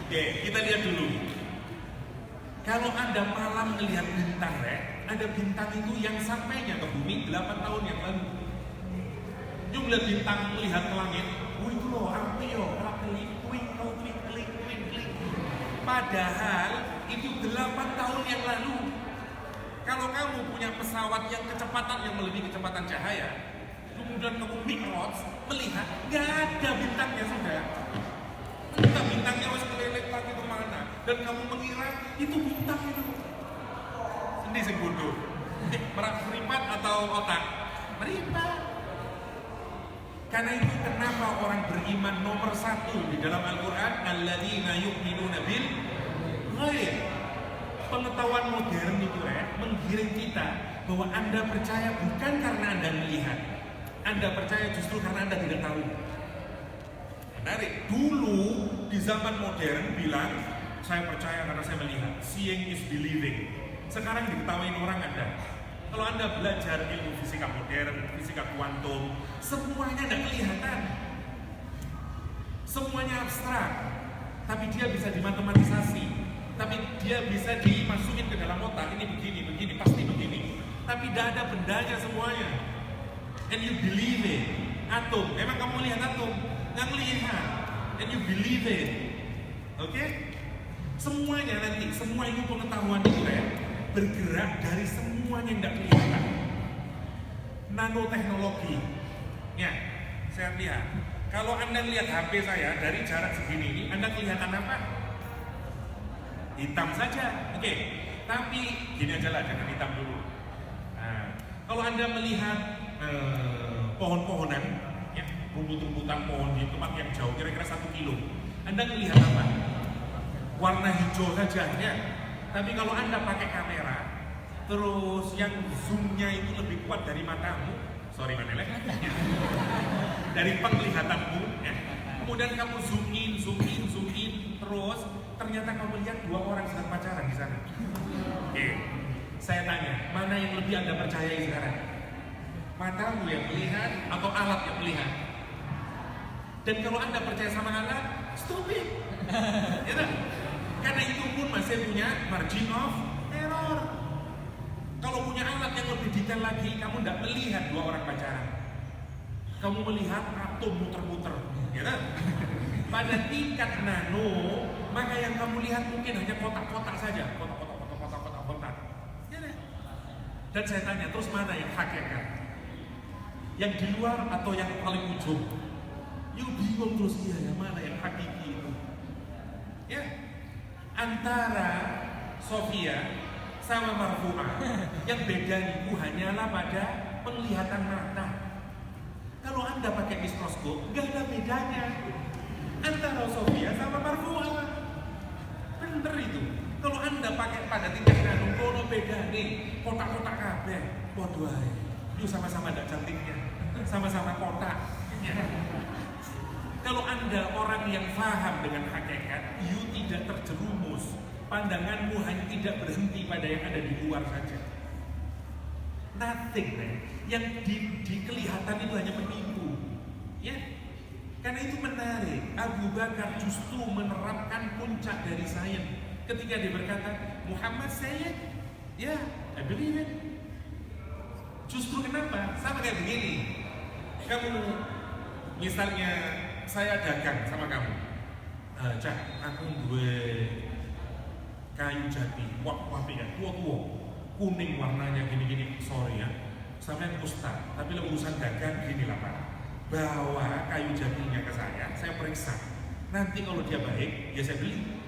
Speaker 2: Oke, kita lihat dulu. Kalau Anda malam melihat bintang, ada bintang itu yang sampainya ke bumi 8 tahun yang lalu. You melihat bintang, melihat ke langit, itu loh, Arpio, twinkling. Padahal itu 8 tahun yang lalu. Kalau kamu punya pesawat yang kecepatan yang melebihi kecepatan cahaya, kemudian kamu Mi'raj melihat, nggak ada bintangnya sudah. Entah bintangnya harus kelelek lagi kemana, dan kamu mengira itu bintang itu. Ini sing bodoh. Meripat atau otak? Meripat. Karena itu kenapa orang beriman nomor 1 di dalam Al-Quran, alladzina yu'minuna bil ghaib. Pengetahuan modern itu menggiring kita bahwa Anda percaya bukan karena Anda melihat, Anda percaya justru karena Anda tidak tahu. Menarik. Dulu di zaman modern bilang saya percaya karena saya melihat. Seeing is believing. Sekarang diketawain orang Anda. Kalau Anda belajar ilmu fisika modern, fisika kuantum, semuanya tidak kelihatan. Semuanya abstrak. Tapi dia bisa dimatematisasi. Tapi dia bisa dimasukin ke dalam otak. Ini begini, pasti begini. Tapi tidak ada bendanya semuanya. And you believe it. Atom, memang kamu lihat atom? Nggak lihat. And you believe it. Oke? Semuanya nanti, semua ilmu pengetahuan itu bergerak dari semuanya yang tidak kelihatan. Nanoteknologi. Ya, saya lihat. Kalau Anda lihat HP saya dari jarak segini ini, Anda kelihatan apa? Hitam saja. Oke. Tapi gini aja lah, jangan hitam dulu. Nah, kalau Anda melihat pohon-pohonan, ya, rumput-rumputan pohon di tempat yang jauh, kira-kira 1 kilo, Anda melihat apa? Warna hijau saja, ya. Tapi kalau Anda pakai kamera, terus yang zoomnya itu lebih kuat dari matamu, sorry Manelek, dari penglihatanmu, ya. Kemudian kamu zoom in, terus ternyata kamu lihat 2 orang sedang pacaran di sana. Oke, saya tanya, mana yang lebih Anda percayai sekarang? Matamu yang melihat atau alat yang melihat? Dan kalau Anda percaya sama alat, stupid, ya tak? Karena itu pun masih punya margin of error. Kalau punya alat yang lebih detail lagi, kamu tidak melihat 2 orang pacaran. Kamu melihat atom muter-muter, ya kan? Pada tingkat nano, maka yang kamu lihat mungkin hanya kotak-kotak saja, kotak. Ya kan? Dan saya tanya, terus mana yang hakikat? Yang di luar atau yang paling ujung? You bingung terus, iya ya, mana yang hakiki itu? Ya, antara Sofia sama marfu'ah, yang beda itu hanyalah pada penglihatan mata. Kalau Anda pakai mikroskop, nggak ada bedanya antara Sofia sama marfu'ah. Bener itu. Kalau Anda pakai pada tingkat nano, kono beda nih, kotak-kotak kabeh. Waduh, itu sama-sama tidak cantiknya, sama-sama kotak. Ya. Kalau Anda orang yang paham dengan hakikat, you tidak terjerumus. Pandanganmu hanya tidak berhenti pada yang ada di luar saja. Nothing, man. Yang di kelihatan itu hanya menipu. Ya. Karena itu menarik. Abu Bakar justru menerapkan puncak dari sains. Ketika dia berkata, Muhammad Sayyid, ya, I believe it. Justru kenapa? Sama kayak begini. Kamu misalnya saya dagang sama kamu, Cak, aku gue kayu jati, ya, tua, kuning warnanya gini-gini, sorry ya, sampai ustaz, tapi urusan dagang gini lah Pak, bawa kayu jatinya ke saya periksa, nanti kalau dia baik, ya saya beli.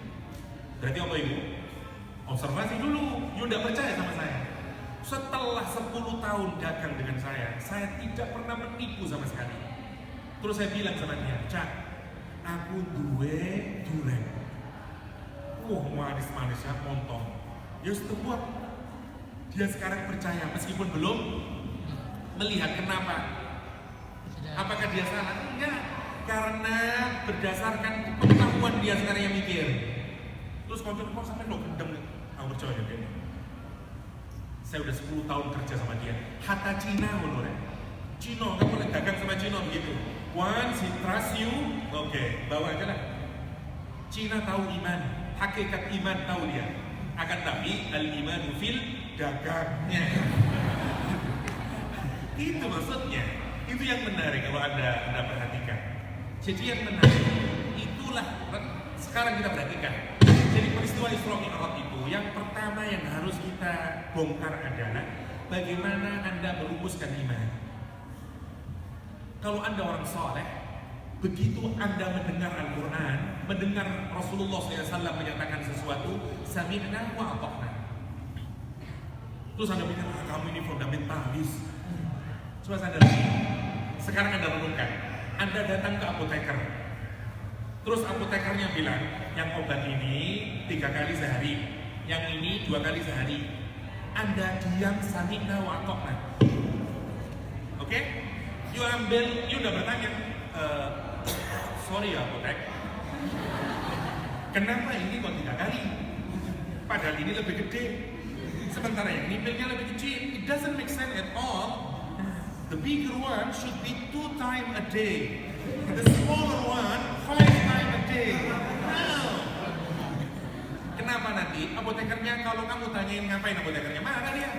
Speaker 2: Berarti apa Ibu? Observasi dulu, you udah percaya sama saya. Setelah 10 tahun dagang dengan saya tidak pernah menipu sama sekali. Terus saya bilang sama dia, Cak, aku duwe duren. Manis-manis ya, montong. Ya setelah dia sekarang percaya meskipun belum melihat. Kenapa? Apakah dia salah? Enggak. Karena berdasarkan pengetahuan dia sekarang yang mikir. Terus kok sampai lo gendeng, aku percaya dia. Saya udah 10 tahun kerja sama dia. Hatta Cina menurut Cino, kamu boleh dagang sama Cino begitu. Once he trust you, oke, bawa aja lah. Cina tahu iman, hakikat iman tahu dia. Akan tapi al-imanu fil dagangnya. Itu maksudnya. Itu yang menarik kalau Anda perhatikan. Jadi yang menarik itulah sekarang kita perhatikan. Jadi peristiwa Isra Mi'raj itu yang pertama yang harus kita bongkar adalah bagaimana Anda merumuskan iman. Kalau Anda orang soleh, begitu Anda mendengar Al-Quran, mendengar Rasulullah SAW menyatakan sesuatu, sami'na wa ata'na. Terus Anda pikir, kamu ini fundamentalis. Coba sadar. Sekarang Anda renungkan, Anda datang ke apoteker. Terus apotekernya bilang, yang obat ini 3 kali sehari, yang ini 2 kali sehari. Anda diam, sami'na wa ata'na. Oke? You ambil, you udah bertanya, sorry ya apotek, kenapa ini kok 3 kali? Padahal ini lebih gede. Sementara yang ini pilnya lebih kecil. It doesn't make sense at all. The bigger one should be 2 times a day. The smaller one 5 times a day. No. Kenapa nanti apotekernya kalau kamu tanyain ngapain apotekernya, mana dia?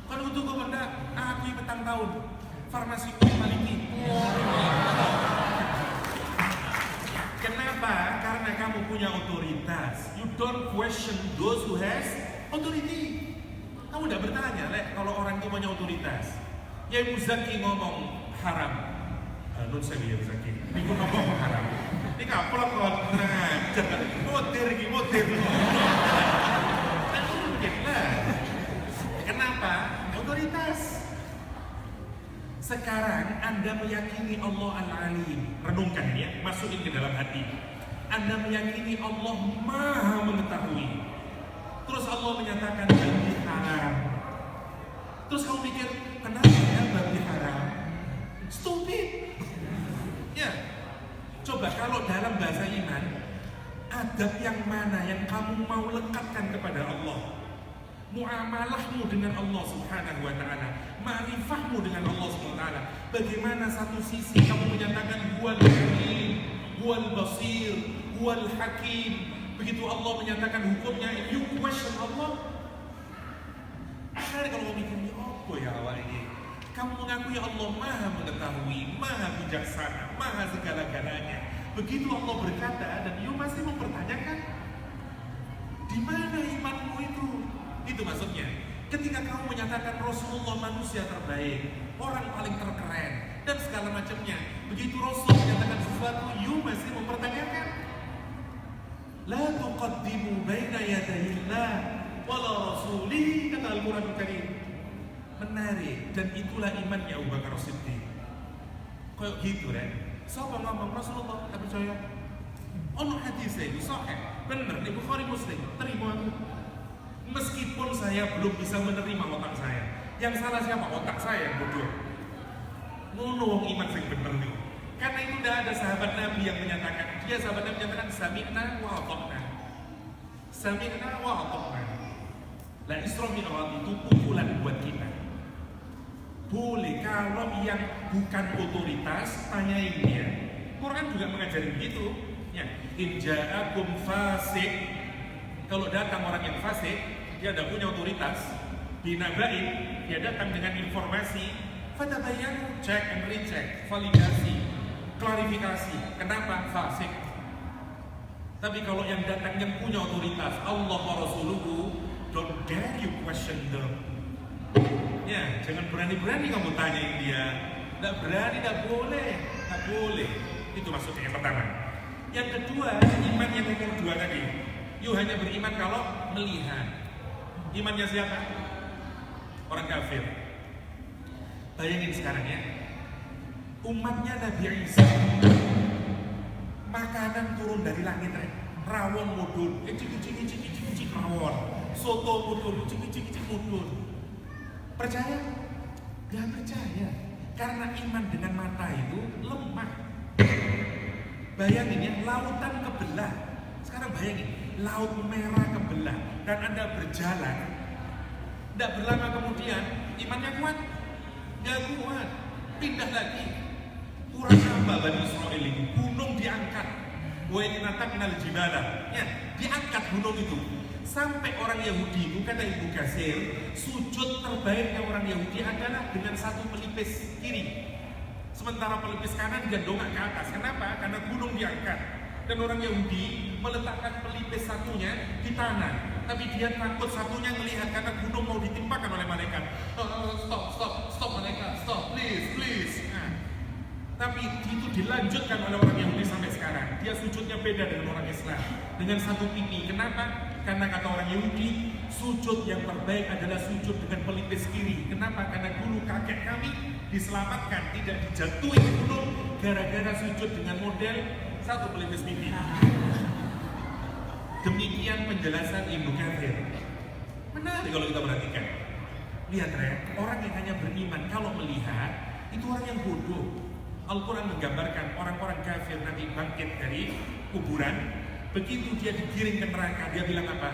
Speaker 2: Kalau untuk benda, aku petang tahun. Farmasi Maliki. Kenapa? Karena kamu punya otoritas. You don't question those who has authority. Kamu udah bertanya, kalau orang itu punya otoritas. Ya Ibu Zaki ngomong haram. Nun saya ya Ibu Zaki. Ibu ngomong haram. Ini kapal kok ngajar. Moder. Kenapa? Otoritas. Sekarang Anda meyakini Allah Al-Alim. Renungkan ya, masukin ke dalam hati. Anda meyakini Allah Maha mengetahui. Terus Allah menyatakan mana yang kamu mau lekatkan kepada Allah? Muamalahmu dengan Allah Subhanahu wa ta'ala, ma'rifahmu dengan Allah Subhanahu wa ta'ala. Bagaimana satu sisi kamu menyatakan huwal alim, huwal basir, huwal hakim. Begitu Allah menyatakan hukumnya, you question Allah. Akhirnya kalau mikir ini apa ya Allah ini? Kamu mengakui Allah maha mengetahui, maha bijaksana, maha segala-galanya. Begitu Allah berkata dan you masih mempertanyakan, di mana imanmu itu? Itu maksudnya. Ketika kamu menyatakan Rasulullah manusia terbaik, orang paling terkeren, dan segala macamnya, begitu Rasul menyatakan sesuatu, you masih mempertanyakan. La tuqaddimu baina yadayillah wala rasulih, kata Al-Quran Karim. Menarik, dan itulah imannya Abu Bakar Siddiq. Kayak gitu kan? Siapa ngomong Rasulullah, tak percaya? Ono hadisnya itu sahih, benar di Bukhari Muslim, terima aku. Meskipun saya belum bisa menerima otak saya, yang salah siapa? Otak saya yang bodoh. Ngono iman sing bener nih. Karena itu tidak ada sahabat Nabi yang menyatakan, sahabat Nabi menyatakan sami'na wa ata'na. Sami'na wa ata'na. La Isra Mi'raj itu pukulan buat kita. Boleh kalau yang bukan otoritas tanyain dia. Quran juga mengajari begitu. Ya, in ja'akum fasik. Kalau datang orang yang fasik, dia tidak punya otoritas, dinabain, dia datang dengan informasi, fatabayyanu, check and recheck, validasi, klarifikasi. Kenapa fasik? Tapi kalau yang datang yang punya otoritas, Allah wa Rasuluhu, don't dare you question them. Ya, jangan berani-berani kamu tanyain dia. Tidak berani, tidak boleh, tidak boleh. Itu maksudnya yang pertama. Yang kedua, iman yang nomor 2 tadi. You hanya beriman kalau melihat. Imannya siapa? Orang kafir. Bayangin sekarang ya, umatnya Nabi Isa, makanan turun dari langit, rawon mudun, cik rawon, soto mudun, cik mudun. Percaya? Gak percaya. Karena iman dengan mata itu lemah. Bayangin ya, lautan kebelah. Sekarang bayangin, laut merah kebelah dan Anda berjalan, tidak berlama kemudian imannya kuat, gak kuat, pindah lagi. Kurang apa Bani Israel ini? Gunung diangkat, wa innataknal jibala, ya, diangkat gunung itu. Sampai orang Yahudi itu, kata Ibnu Katsir, sujud terbaiknya orang Yahudi adalah dengan satu pelipis kiri, sementara pelipis kanan dia dongak ke atas. Kenapa? Karena gunung diangkat. Dan orang Yahudi meletakkan pelipis satunya di tanah, tapi dia takut satunya melihat karena gunung mau ditimpakan oleh malaikat. Stop malaikat, stop, please. Nah, tapi itu dilanjutkan oleh orang Yahudi sampai sekarang. Dia sujudnya beda dengan orang Islam, dengan satu pipi. Kenapa? Karena kata orang Yahudi, sujud yang terbaik adalah sujud dengan pelipis kiri. Kenapa? Karena dulu kakek kami diselamatkan, tidak dijatuhi gunung gara-gara sujud dengan model satu pelipis pipi. Demikian penjelasan Ibnu Katsir. Menarik kalau kita perhatikan. Lihat orang yang hanya beriman kalau melihat, itu orang yang bodoh. Al-Quran menggambarkan orang-orang kafir nanti bangkit dari kuburan. Begitu dia digiring ke neraka, dia bilang apa?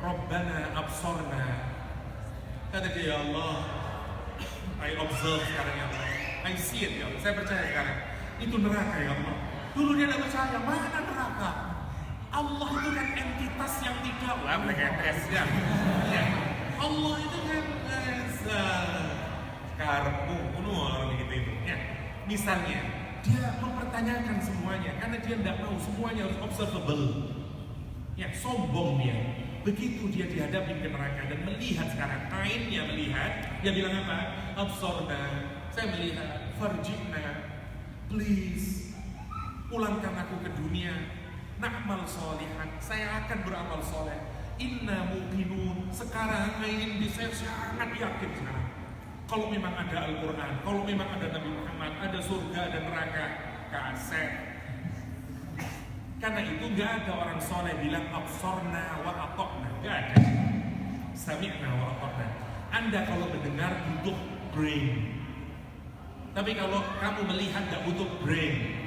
Speaker 2: Rabbana absorna. Kata dia, ya Allah, I observe sekarang ya Allah, I see it ya Allah, saya percaya sekarang. Itu neraka ya Allah. Dulu dia tidak percaya, mana neraka? Allah itu kan entitas yang tidak ya. Allah itu kan karmu, orang gitu itu. Ya. Misalnya, dia mempertanyakan semuanya karena dia tidak mau semuanya harus observable. Ya, sombong dia. Begitu dia dihadapi ke neraka dan melihat sekarang, ainnya melihat, dia bilang apa? Absorna, saya melihat, farjina, please. Pulangkan aku ke dunia. Na'mal solihan, saya akan beramal soleh. Inna muqinun, sekarang ini saya sangat yakin sekarang. Kalau memang ada Al-Quran, kalau memang ada Nabi Muhammad, ada surga dan neraka, kaset. Karena itu gak ada orang soleh bilang absorna wa atokna, gak ada. Sami'na wa atokna. Anda kalau mendengar butuh brain. Tapi kalau kamu melihat gak butuh brain.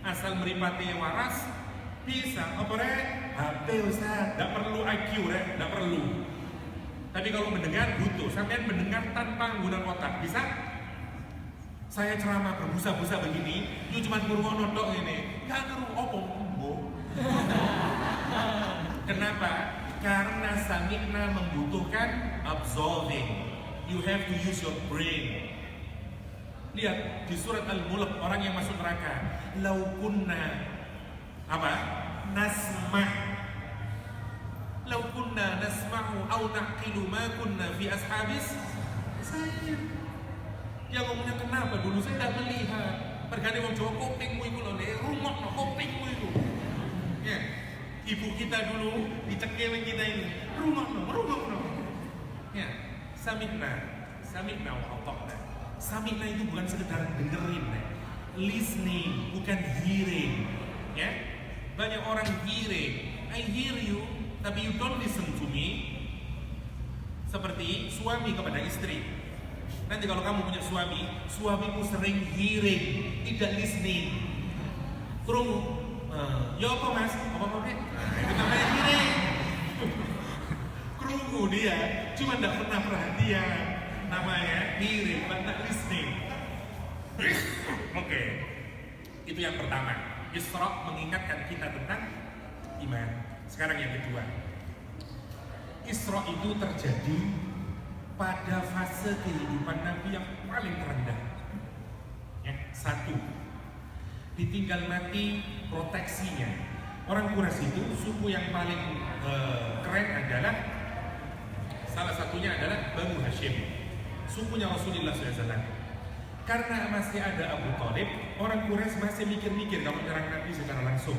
Speaker 2: Asal meripati waras, bisa, apa HP Ustaz, tidak perlu IQ rek, tidak perlu. Tapi kalau mendengar butuh, sampean mendengar tanpa menggunakan otak, bisa? Saya ceramah berbusa-busa begini, itu cuma ngurungono tok ini, gak ngeru opo. Kenapa? Karena sami'na membutuhkan absorbing. You have to use your brain. Lihat di surat Al-Mulk, orang yang masuk neraka, lau kunna apa? Nasma'. Lau kunna nasma'u au naqilu ma kunna fi ashabis saya. Yang ngomongnya kenapa dulu saya tidak melihat. Pergane wong Jawa kupingmu iku lho, rungokno kupingmu iku. Ya. Ibu kita dulu dicekil kita ini. Rungokno. Ya. Sami'na wa ata'na. Sami'na itu bukan sekedar dengerin, listening, bukan hearing. Ya. Banyak orang hearing. I hear you, tapi you don't listen to me. Seperti suami kepada istri. Nanti kalau kamu punya suami, suamimu sering hearing, tidak listening. Krungu, ya apa mas? Apa nek? Itu namanya hearing. Krungu dia, cuma tidak pernah perhatian. Namanya hearing, but not listening. Oke, itu yang pertama. Isra mengingatkan kita tentang iman. Sekarang yang kedua, Isra itu terjadi pada fase kehidupan Nabi yang paling terendah. Ya, satu, ditinggal mati proteksinya. Orang Quraisy itu suku yang paling keren adalah, salah satunya adalah Banu Hashim, sukunya Rasulullah SAW. Karena masih ada Abu Thalib, orang Quraisy masih mikir-mikir kalau menyerang Nabi secara langsung.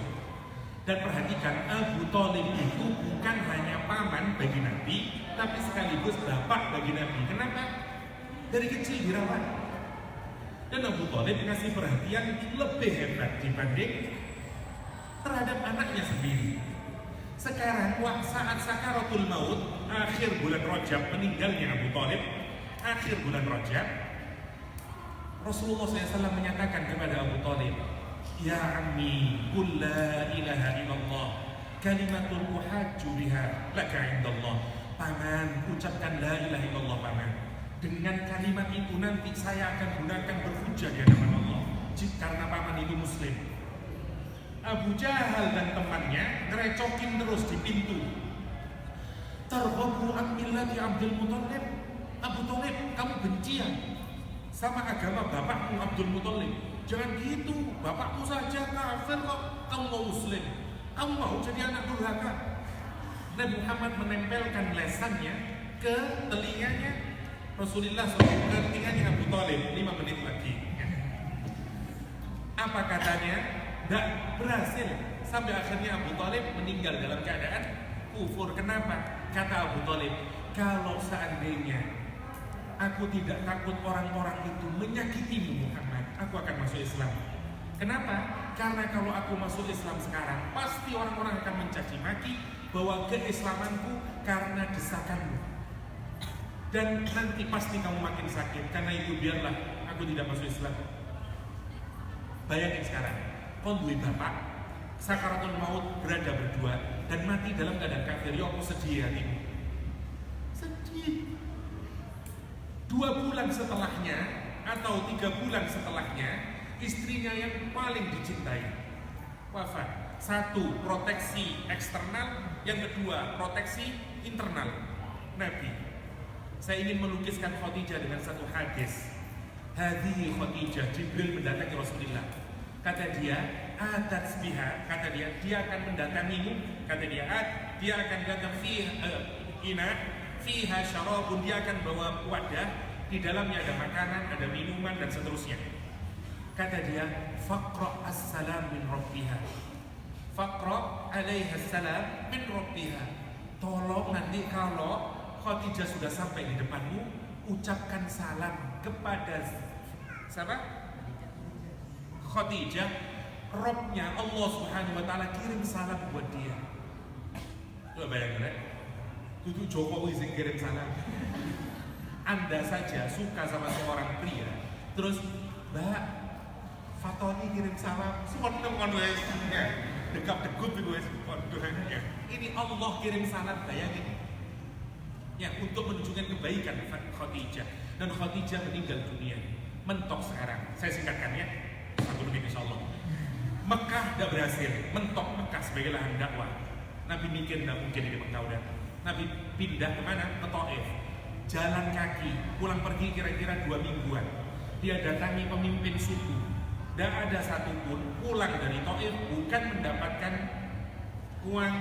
Speaker 2: Dan perhatikan, Abu Thalib itu bukan hanya paman bagi Nabi, tapi sekaligus bapak bagi Nabi. Kenapa? Dari kecil dirawat. Dan Abu Thalib ngasih perhatian lebih hebat dibanding terhadap anaknya sendiri. Sekarang saat sakaratul maut, akhir bulan Rajab, meninggalnya Abu Thalib, akhir bulan Rajab, Rasulullah SAW menyatakan kepada Abu Thalib, ya ammi, qul la ilaha illallah, kalimatun uhajju biha laka indallah. Paman, ucapkan la ilaha illallah paman. Dengan kalimat itu nanti saya akan gunakan berhujjah di hadapan Allah, karena paman itu muslim. Abu Jahal dan temannya ngerecokin terus di pintu. Targhabu an millati Abdul Muthalib. Abu Thalib, kamu benci ya sama agama bapakmu Abdul Muthalib? Jangan gitu, bapakmu saja kafir kok, kamu mau muslim, kamu mau jadi anak durhaka. Nabi Muhammad menempelkan lesannya ke telinganya Rasulullah SAW, ke telinganya Abu Thalib. 5 menit lagi. Apa katanya? Tidak berhasil. Sampai akhirnya Abu Thalib meninggal dalam keadaan kufur. Kenapa? Kata Abu Thalib, kalau seandainya aku tidak takut orang-orang itu menyakitimu Muhammad, aku akan masuk Islam. Kenapa? Karena kalau aku masuk Islam sekarang, pasti orang-orang akan mencaci maki bahwa keislamanku karena desakanmu. Dan nanti pasti kamu makin sakit. Karena itu biarlah aku tidak masuk Islam. Bayangin sekarang, kau duit bapak, sakaratul maut berada berdua dan mati dalam keadaan kafir. Ya aku sedih hatimu. Sedih. 2 bulan setelahnya atau 3 bulan setelahnya, istrinya yang paling dicintai wafat. 1, proteksi eksternal, yang kedua proteksi internal Nabi. Saya ingin melukiskan Khadijah dengan satu hadis. Hadhihi Khadijah, Jibril mendatangi Rasulullah. Kata dia, atat biha, kata dia akan mendatangimu. Kata dia akan datang fiha syarabun, dia akan bawa wadah, di dalamnya ada makanan, ada minuman dan seterusnya. Kata dia, faqra as-salam min rabbiha, faqra alaiha salam min rabbiha. Tolong nanti kalau Khadijah sudah sampai di depanmu, ucapkan salam kepada siapa? Khadijah. Robnya Allah Subhanahu wa ta'ala kirim salam buat dia. Coba bayangkan ya, itu Jokowi yang kirim salam. Anda saja suka sama seorang pria, terus Mbak Fatoni kirim salam, semua teman dekap-dekup itu ya. Ini Allah kirim sanad, bayangin. Ya, untuk menunjukkan kebaikan Khadijah, dan Khadijah meninggal dunia. Mentok sekarang. Saya singkatkan ya. 1 menit insyaallah. Mekah tidak berhasil, mentok Mekah sebagai lahan dakwah. Nabi mikir tidak mungkin ini Mekah udah. Nabi pindah kemana? Ke Taif. Jalan kaki, pulang pergi kira-kira 2 mingguan. Dia datangi pemimpin suku. Tidak ada satupun pulang dari Taif bukan mendapatkan uang,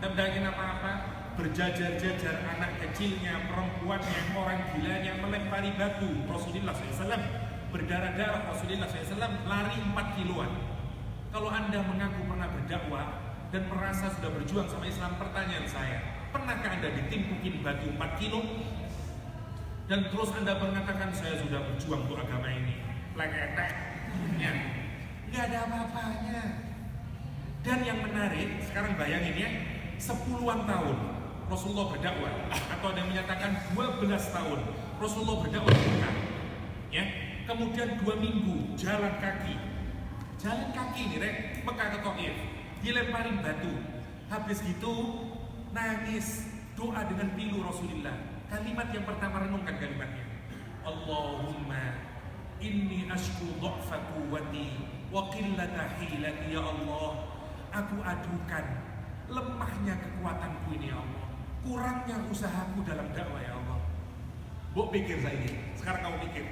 Speaker 2: tidak mendapatkan apa-apa. Berjajar-jajar anak kecilnya, perempuannya, orang gilanya melempari batu Rasulullah SAW. Berdarah-darah Rasulullah SAW lari 4 kiloan. Kalau Anda mengaku pernah berdakwah dan merasa sudah berjuang sama Islam, pertanyaan saya, pernahkah Anda ditimpukin batu 4 kilo? Dan terus Anda mengatakan saya sudah berjuang untuk agama ini, pleketek, ya, nggak ada apa-apanya. Dan yang menarik, sekarang bayangin ya, 10-an tahun Rasulullah berdakwah, atau ada yang menyatakan 12 tahun Rasulullah berdakwah di Mekah, ya. Kemudian 2 minggu jalan kaki nih rek, Mekah ke Taif, dilemparin batu. Habis gitu nangis, doa dengan pilu Rasulullah. Kalimat yang pertama, renungkan kalimatnya, Allahumma inni ashku dha'fa quwwati wa qillata hilati, ya Allah, aku adukan lemahnya kekuatanku ini ya Allah, kurangnya usahaku dalam dakwah ya Allah. Bok pikir saya ini, sekarang kamu pikir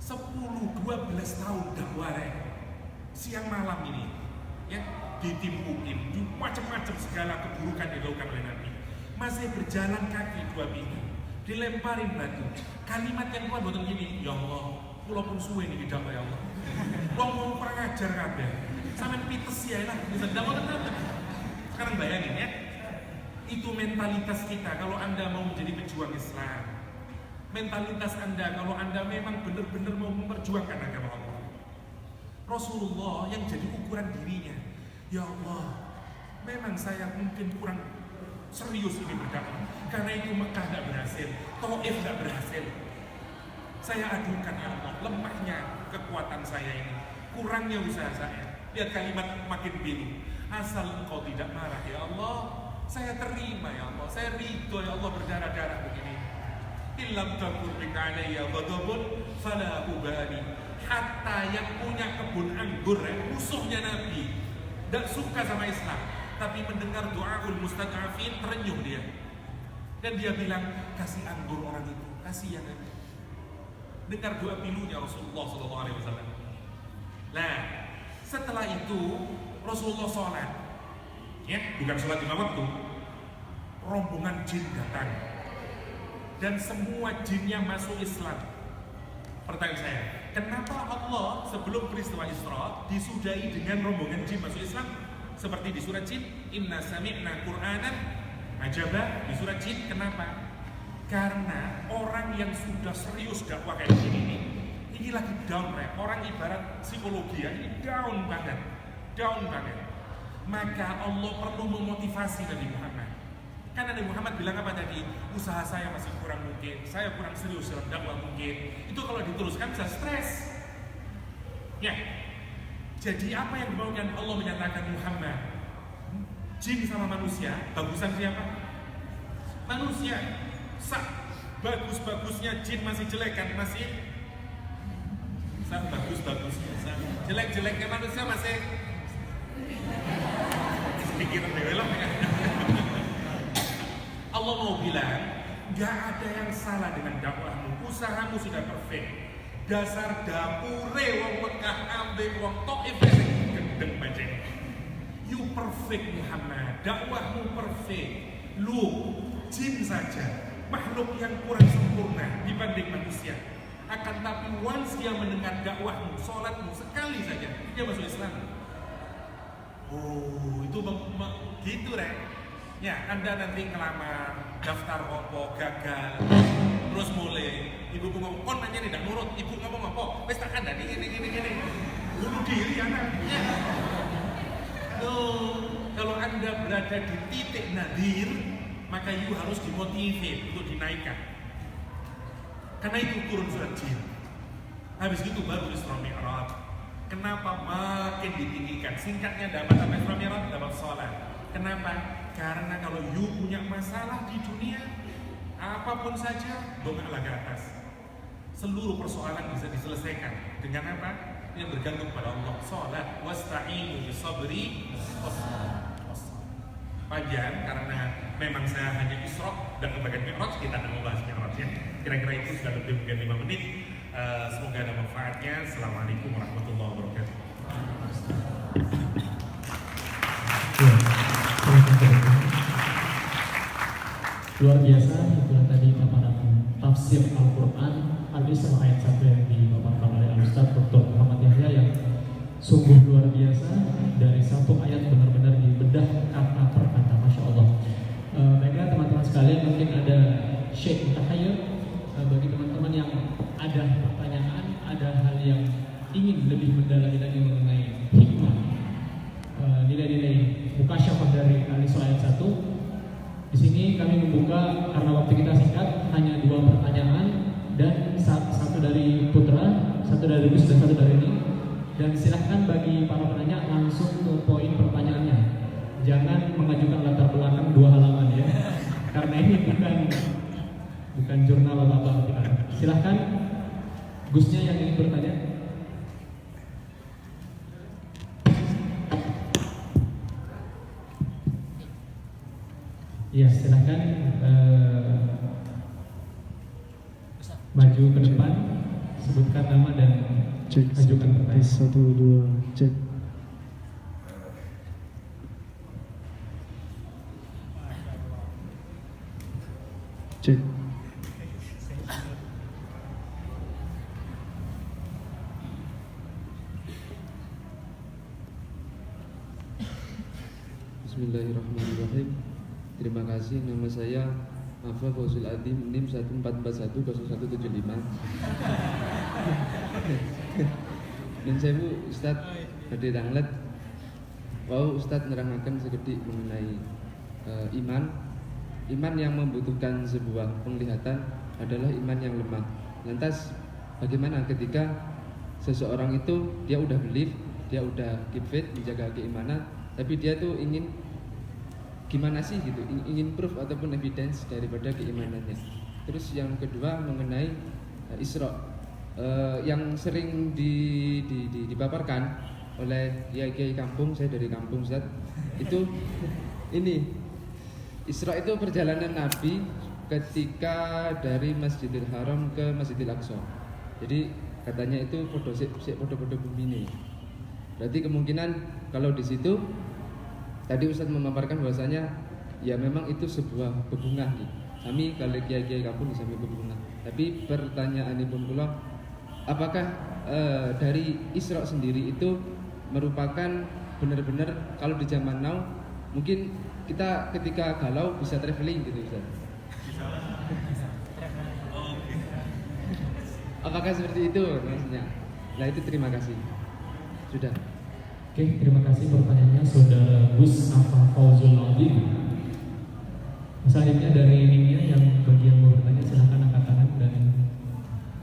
Speaker 2: 10-12 tahun dakwah siang malam ini ya, ditimpukin macam-macam segala keburukan dilakukan oleh Nabi, masih berjalan kaki 2 minggu, dilemparin batu. Kalimat yang kuat betul gini, ya Allah, walaupun suwe ini dakwah ya Allah, ngomong kurang ajar kabeh, sampai pites ya lah, bisa dakwah tenang. Sekarang bayangin ya, itu mentalitas kita kalau Anda mau menjadi pejuang Islam. Mentalitas Anda kalau Anda memang benar-benar mau memperjuangkan agama Allah. Rasulullah yang jadi ukuran dirinya, ya Allah, memang saya mungkin kurang serius ini berdakwah, karena itu Mekah tidak berhasil, Taif tidak berhasil. Saya adukan ya Allah, lemahnya kekuatan saya ini, kurangnya usaha saya. Lihat kalimat makin biru, asal Engkau tidak marah ya Allah, saya terima ya Allah, saya ridho ya Allah, berdarah-darah begini. Illam takun bika alayya ghadabun fala ubali. Hatta yang punya kebun anggur musuhnya Nabi, tidak suka sama Islam, tapi mendengar doaul mustad'afin terenyuh dia. Dan dia bilang, kasih anggur orang itu, kasihan Nabi. Dengar doa pilunya Rasulullah SAW. Nah, setelah itu Rasulullah sholat, ya, bukan sholat 5 waktu. Rombongan jin datang dan semua jinnya masuk Islam. Pertanyaan saya, kenapa Allah sebelum peristiwa Isra disudahi dengan rombongan jin masuk Islam? Seperti di surat Jin, Inna sami'na Qur'anan ajaba, di surat Jin. Kenapa? Karena orang yang sudah serius dakwah kayak gini ini lagi down, orang ibarat psikologi ya, ini down banget. Maka Allah perlu memotivasi Nabi Muhammad. Karena Nabi Muhammad bilang apa tadi? Usaha saya masih kurang mungkin, saya kurang serius dalam dakwah mungkin. Itu kalau diteruskan bisa stres. Ya. Jadi apa yang dimaukan Allah menyatakan Muhammad? Jin sama manusia, bagusan siapa? Manusia. Bagus-bagusnya jin masih jelek kan? Masih bagus-bagusnya. Jelek-jeleknya manusia masih sedikit belok ya. Allah mau bilang, gak ada yang salah dengan dakwahmu, usahamu sudah perfect. Dasar dapure wong Mekah ambek wong Taif gendeng bajeng. You perfect Muhammad, dakwahmu perfect. Lu jin saja, makhluk yang kurang sempurna dibanding manusia. Akan tapi once dia mendengar dakwahmu, sholatmu sekali saja, dia masuk Islam. Oh, itu gitu ya, Anda nanti ngelamar, daftar opo, gagal, terus mulai, ibu ngomong, kon nanya nih, tidak nurut, ibu ngomong apa, wes tak ada, ini, bunuh diri anaknya. Kalau Anda berada di titik nadir, maka you harus dimotivate untuk dinaikkan. Karena itu turun surat Jin. Habis itu baru Isra Mi'raj. Kenapa makin ditinggikan? Singkatnya dapat apa Isra Mi'raj? Dapat sholat. Kenapa? Karena kalau you punya masalah di dunia, apapun saja, dongaklah ke atas. Seluruh persoalan bisa diselesaikan dengan apa? Yang bergantung pada Allah. Sholat. Wasta'inu bisabri wassalam. Panjang karena memang saya hanya Isra dan kebagian Mi'raj, kita tidak membahas Mi'raj ya. Kira-kira itu sudah lebih mungkin 5 menit. Semoga ada manfaatnya. Assalamualaikum warahmatullahi wabarakatuh.
Speaker 1: Luar biasa, itulah tadi paparan tafsir Al-Quran Al-Isra ayat 1 yang dipaparkan oleh Al-Ustaz Dr. Muhammad Yahya yang sungguh luar biasa. Dari satu ayat benar-benar dibedah kata per kata, Masya Allah. Baiklah teman-teman sekalian, mungkin ada Syekh Tahayyul bagi teman-teman yang ada pertanyaan, ada hal yang ingin lebih mendalami lagi mengenai hikmah, nilai-nilai mukasyafah dari Al-Isra ayat 1. Di sini kami membuka karena waktu kita singkat, hanya 2 pertanyaan dan satu dari Putra, satu dari Gus dan satu dari ini. Dan silahkan bagi para penanya langsung ke poin pertanyaannya. Jangan mengajukan latar belakang 2 halaman ya, karena ini bukan jurnal apa-apa kita. Silahkan Gusnya yang ingin bertanya. Ya, silahkan maju ke depan, sebutkan nama dan ajukan pertanyaan.
Speaker 3: 1, 2, cek. Cek.
Speaker 4: Bismillahirrahmanirrahim. Terima kasih, nama saya Afa Fauzul Adim, NIM 14410175. Dan saya Bu Ustadz Hadi Danglet. Wow, Ustadz nerangkan sedikit mengenai iman yang membutuhkan sebuah penglihatan adalah iman yang lemah. Lantas bagaimana ketika seseorang itu dia udah believe, dia udah keep faith, menjaga keimanan, tapi dia tuh ingin gimana sih gitu, ingin proof ataupun evidence daripada keimanannya. Terus yang kedua mengenai Isra yang sering dipaparkan oleh kiai kampung, saya dari kampung Ustaz, itu ini Isra itu perjalanan Nabi ketika dari Masjidil Haram ke Masjidil Aqsa. Jadi katanya itu foto bumi ini. Berarti kemungkinan kalau di situ tadi Ustaz memaparkan bahwasanya ya memang itu sebuah bebungah nih. Kami kalau kiai kampung sampai bebungah. Tapi pertanyaan ini pun pula, apakah dari Isra sendiri itu merupakan benar-benar kalau di zaman now mungkin kita ketika galau bisa traveling gitu Ustaz? Apakah seperti itu maksudnya? Nah itu terima kasih. Sudah.
Speaker 1: Oke, terima kasih pertanyaannya Saudara Gus Afa Fauzul Adim. Selanjutnya dari Ninia yang bagi yang mau bertanya silahkan angkat tangan dan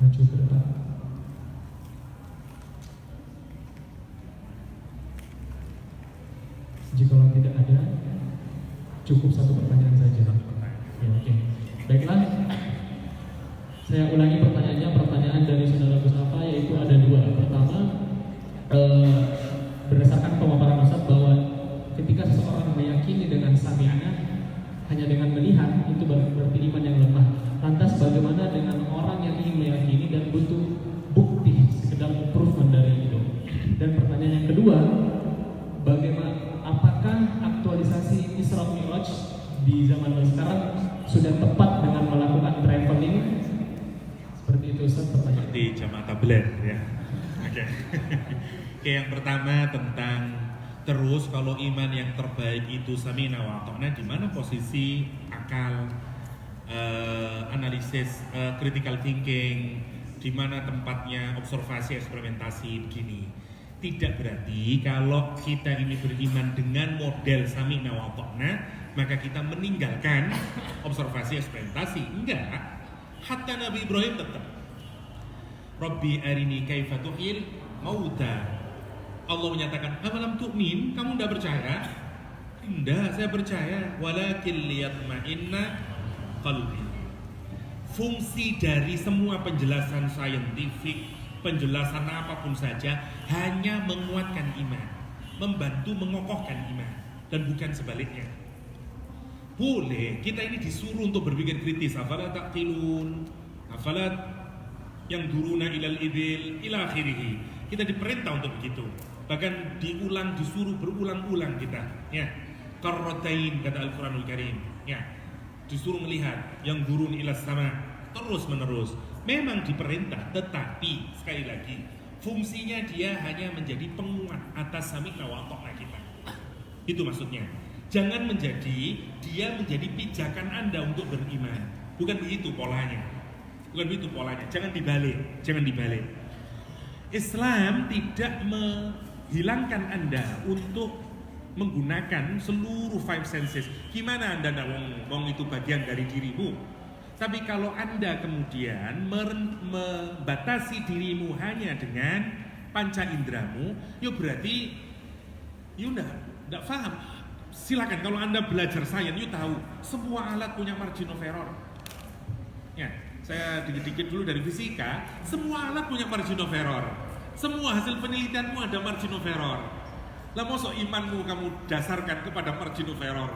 Speaker 1: maju ke depan. Jika tidak ada, cukup 1 pertanyaan saja. Ya, oke. Baiklah, saya ulangi pertanyaannya. Pertanyaan dari Saudara Gus Afa yaitu ada 2. Pertama, berdasarkan pemaparan Ustaz bahwa ketika seseorang meyakini dengan sami'na hanya dengan melihat itu berarti iman yang lemah. Lantas bagaimana dengan orang yang ingin meyakini dan butuh bukti sekedar improvement dari itu? Dan pertanyaan yang kedua, apakah aktualisasi Isra Mi'raj di zaman sekarang sudah tepat dengan melakukan traveling? Seperti itu Ustaz pertanyaan.
Speaker 2: Seperti jamaah tabligh ya. Oke. Oke, yang pertama tentang terus kalau iman yang terbaik itu sami'na wa ata'na, di mana posisi akal, analisis, critical thinking, di mana tempatnya observasi, eksperimentasi begini. Tidak berarti kalau kita ini beriman dengan model sami'na wa ata'na maka kita meninggalkan observasi, eksperimentasi. Enggak. Hatta Nabi Ibrahim tetap Rabbi arini kaifa tuhyil mauta Allah menyatakan, "Afalam tu'min? Kamu tidak percaya?" "Tidak, saya percaya. Walakin liyatma'inna qalbi." Fungsi dari semua penjelasan saintifik, penjelasan apapun saja hanya menguatkan iman, membantu mengokohkan iman, dan bukan sebaliknya. Boleh, kita ini disuruh untuk berpikir kritis. Afala taqilun, afala yang duruna ilal ibil ila akhirih. Kita diperintah untuk begitu. Bahkan disuruh berulang-ulang kita. Ya, qarratain kata Al-Qur'anul Karim. Ya, disuruh melihat yang durun ila sama terus menerus. Memang diperintah, tetapi sekali lagi fungsinya dia hanya menjadi penguat atas sami'na wa ata'na kita. Itu maksudnya. Jangan dia menjadi pijakan Anda untuk beriman. Bukan begitu polanya. Jangan dibalik. Islam tidak menghilangkan Anda untuk menggunakan seluruh five senses. Gimana Anda ngomong itu bagian dari dirimu? Tapi kalau Anda kemudian membatasi dirimu hanya dengan panca indramu, ya berarti tidak paham. Silakan kalau Anda belajar sains, you tahu semua alat punya margin of error. Ya, saya dikit-dikit dulu dari fisika, semua alat punya margin of error. Semua hasil penelitianmu ada margin of error. Lah mosok imanmu kamu dasarkan kepada margin of error?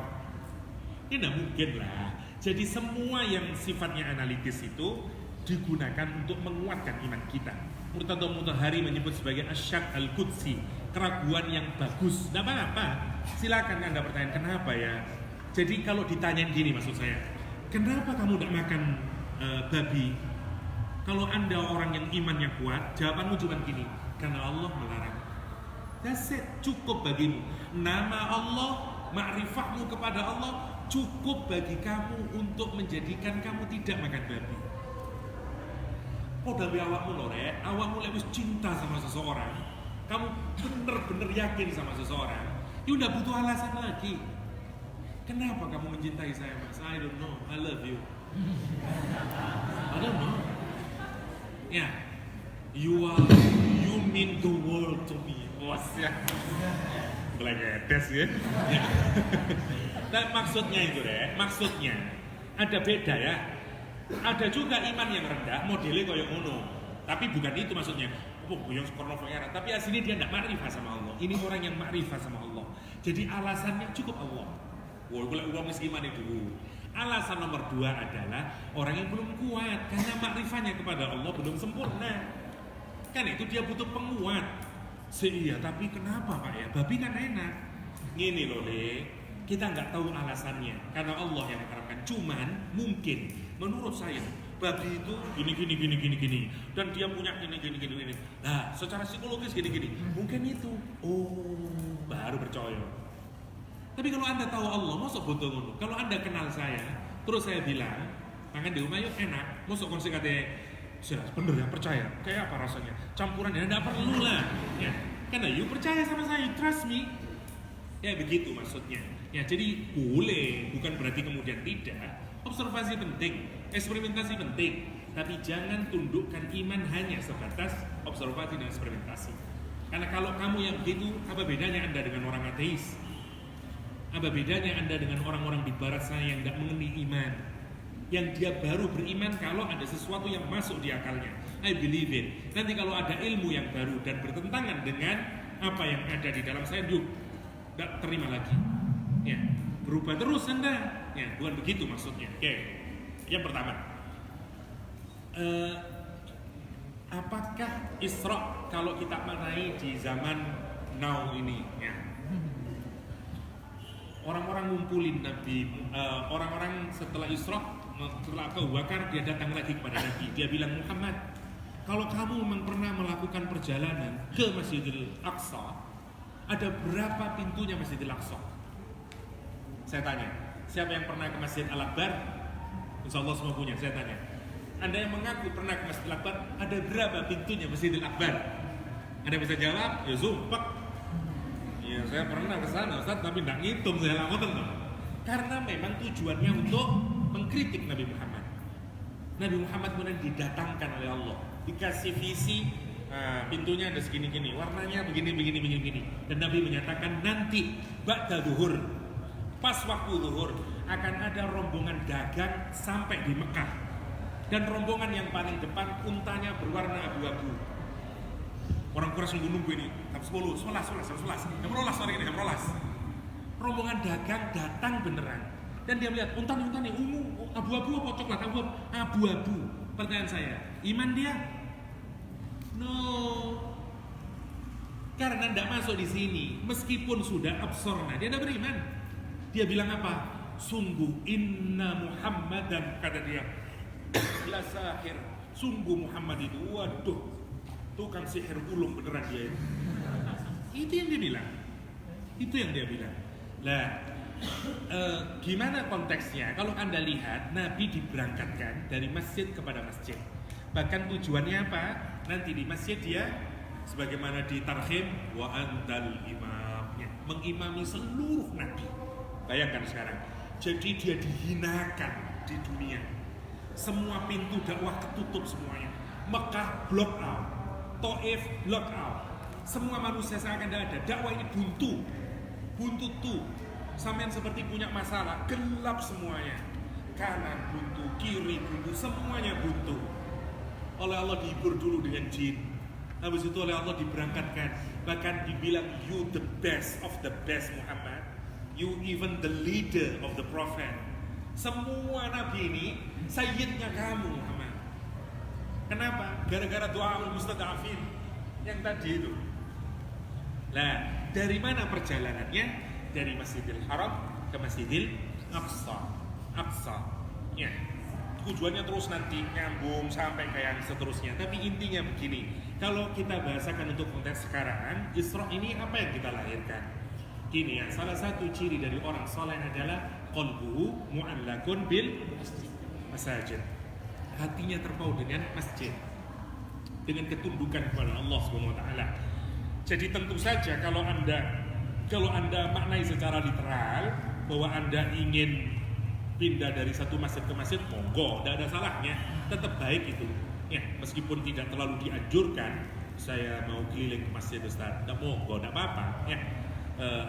Speaker 2: Ini tidak mungkin lah. Jadi semua yang sifatnya analitis itu digunakan untuk menguatkan iman kita. Murtadha Mutahhari menyebut sebagai asyak al-qudsi, keraguan yang bagus. Tidak apa-apa. Silakan Anda bertanya kenapa ya. Jadi kalau ditanyain gini maksud saya, kenapa kamu tidak makan babi? Kalau Anda orang yang imannya kuat, jawabanmu cuma gini, karena Allah melarang. That's it, cukup bagimu. Nama Allah, ma'rifahmu kepada Allah cukup bagi kamu untuk menjadikan kamu tidak makan babi. Padahal awakmu lho rek, awakmu lek wis cinta sama seseorang, kamu bener-bener yakin sama seseorang, ya udah butuh alasan lagi. Kenapa kamu mencintai saya, Mas? I don't know, I love you. I don't know. Ya, you mean the world to me. Was ya. Belegedes ya. Nah, maksudnya itu deh, maksudnya ada beda ya. Ada juga iman yang rendah, modelnya kayak ngono. Tapi bukan itu maksudnya. Oh, yang sekorno-korno, tapi aslinya dia tidak makrifah sama Allah. Ini orang yang makrifah sama Allah. Jadi alasannya cukup Allah. Wah, kalau uang iman itu. Alasan nomor 2 adalah orang yang belum kuat karena makrifahnya kepada Allah belum sempurna. Kan itu dia butuh penguat. Iya, tapi kenapa Pak ya? Babi kan enak. Gini loh, Le. Kita nggak tahu alasannya karena Allah yang mengharapkan. Cuman mungkin menurut saya babi itu gini dan dia punya gini. Nah, secara psikologis gini. Mungkin itu. Oh, baru percaya. Tapi kalau Anda tahu Allah, mosok butuh ngono. Kalau Anda kenal saya, terus saya bilang, makan di rumah yuk enak. Mosok konsep kate, bener ya percaya. Kayak apa rasanya? Campuran ya enggak perlu lah. Ya, karena you percaya sama saya, you trust me. Ya begitu maksudnya. Ya jadi boleh, bukan berarti kemudian tidak. Observasi penting, eksperimentasi penting, tapi jangan tundukkan iman hanya sebatas observasi dan eksperimentasi. Karena kalau kamu yang begitu, apa bedanya Anda dengan orang ateis? Apa bedanya Anda dengan orang-orang di barat sana yang tidak mengenai iman? Yang dia baru beriman kalau ada sesuatu yang masuk di akalnya. I believe it. Nanti kalau ada ilmu yang baru dan bertentangan dengan apa yang ada di dalam saya, tidak terima lagi. Ya, berubah terus Anda. Ya, bukan begitu maksudnya. Oke. Yang pertama, apakah Isra kalau kita maknai di zaman now ini? Ya. Orang-orang ngumpulin Nabi, orang-orang setelah Isra, setelah Abu Bakar, dia datang lagi kepada Nabi. Dia bilang, Muhammad, kalau kamu memang pernah melakukan perjalanan ke Masjidil Aqsa, ada berapa pintunya Masjidil Aqsa? Saya tanya, siapa yang pernah ke Masjid Al-Akbar? Insya Allah semua punya, saya tanya. Anda yang mengaku pernah ke Masjid Al-Akbar, ada berapa pintunya Masjidil Akbar? Anda bisa jawab? Ya sumpah. Ya saya pernah ke sana Ustaz, tapi tidak ngitung saya lama tentu. Karena memang tujuannya untuk mengkritik Nabi Muhammad. Nabi Muhammad kemudian didatangkan oleh Allah, dikasih visi Nah, pintunya ada segini-gini, warnanya begini. Dan Nabi menyatakan nanti ba'da zuhur, pas waktu zuhur akan ada rombongan dagang sampai di Mekah. Dan rombongan yang paling depan untanya berwarna abu-abu. Orang Quraisy nunggu ini jam 10, 11, jam 12 sore ini, jam 12. Rombongan dagang datang beneran. Dan dia melihat unta nih ungu, abu-abu apa coklat, abu-abu. Pertanyaan saya, iman dia? No, karena tidak masuk di sini. Meskipun sudah absorna, dia tidak beriman. Dia bilang apa? Sungguh inna Muhammadan, kata dia, la sahir. Sungguh Muhammad itu, waduh, tukang sihir ulung beneran dia itu. Itu yang dia bilang. Itu yang dia bilang. Lah, gimana konteksnya? Kalau Anda lihat, Nabi diberangkatkan dari masjid kepada masjid. Bahkan tujuannya apa? Nanti di masjid dia sebagaimana di tarhim wa antal imamnya, mengimami seluruh nabi. Bayangkan sekarang. Jadi dia dihinakan di dunia. Semua pintu dakwah ketutup semuanya. Mekah block out, Taif block out. Semua manusia seakan tidak ada. Dakwah ini buntu tuh. Sampean seperti punya masalah, gelap semuanya. Kanan buntu, kiri buntu, semuanya buntu. Oleh Allah dihibur dulu dengan jin. Habis itu oleh Allah diberangkatkan. Bahkan dibilang you the best of the best Muhammad. You even the leader of the prophet. Semua nabi ini sayyidnya kamu Muhammad. Kenapa? Gara-gara doa al-mustada'afin yang tadi itu. Nah, dari mana perjalanannya? Dari Masjidil Haram ke Masjidil Aqsa. Ya. Tujuannya terus nanti nyambung sampai ke yang seterusnya. Tapi intinya begini, kalau kita bahasakan untuk konteks sekarang, Isra ini apa yang kita lahirkan? Gini ya, salah satu ciri dari orang soleh adalah qalbuhu mu'allakun bil masajid. Hatinya terpaut dengan masjid, dengan ketundukan kepada Allah SWT. Jadi tentu saja kalau anda maknai secara literal bahwa anda ingin pindah dari satu masjid ke masjid, monggo, tidak ada salahnya, tetap baik itu. Ya, meskipun tidak terlalu dianjurkan, saya mau keliling ke masjid Ustaz, tidak monggo, tidak apa-apa. Ya,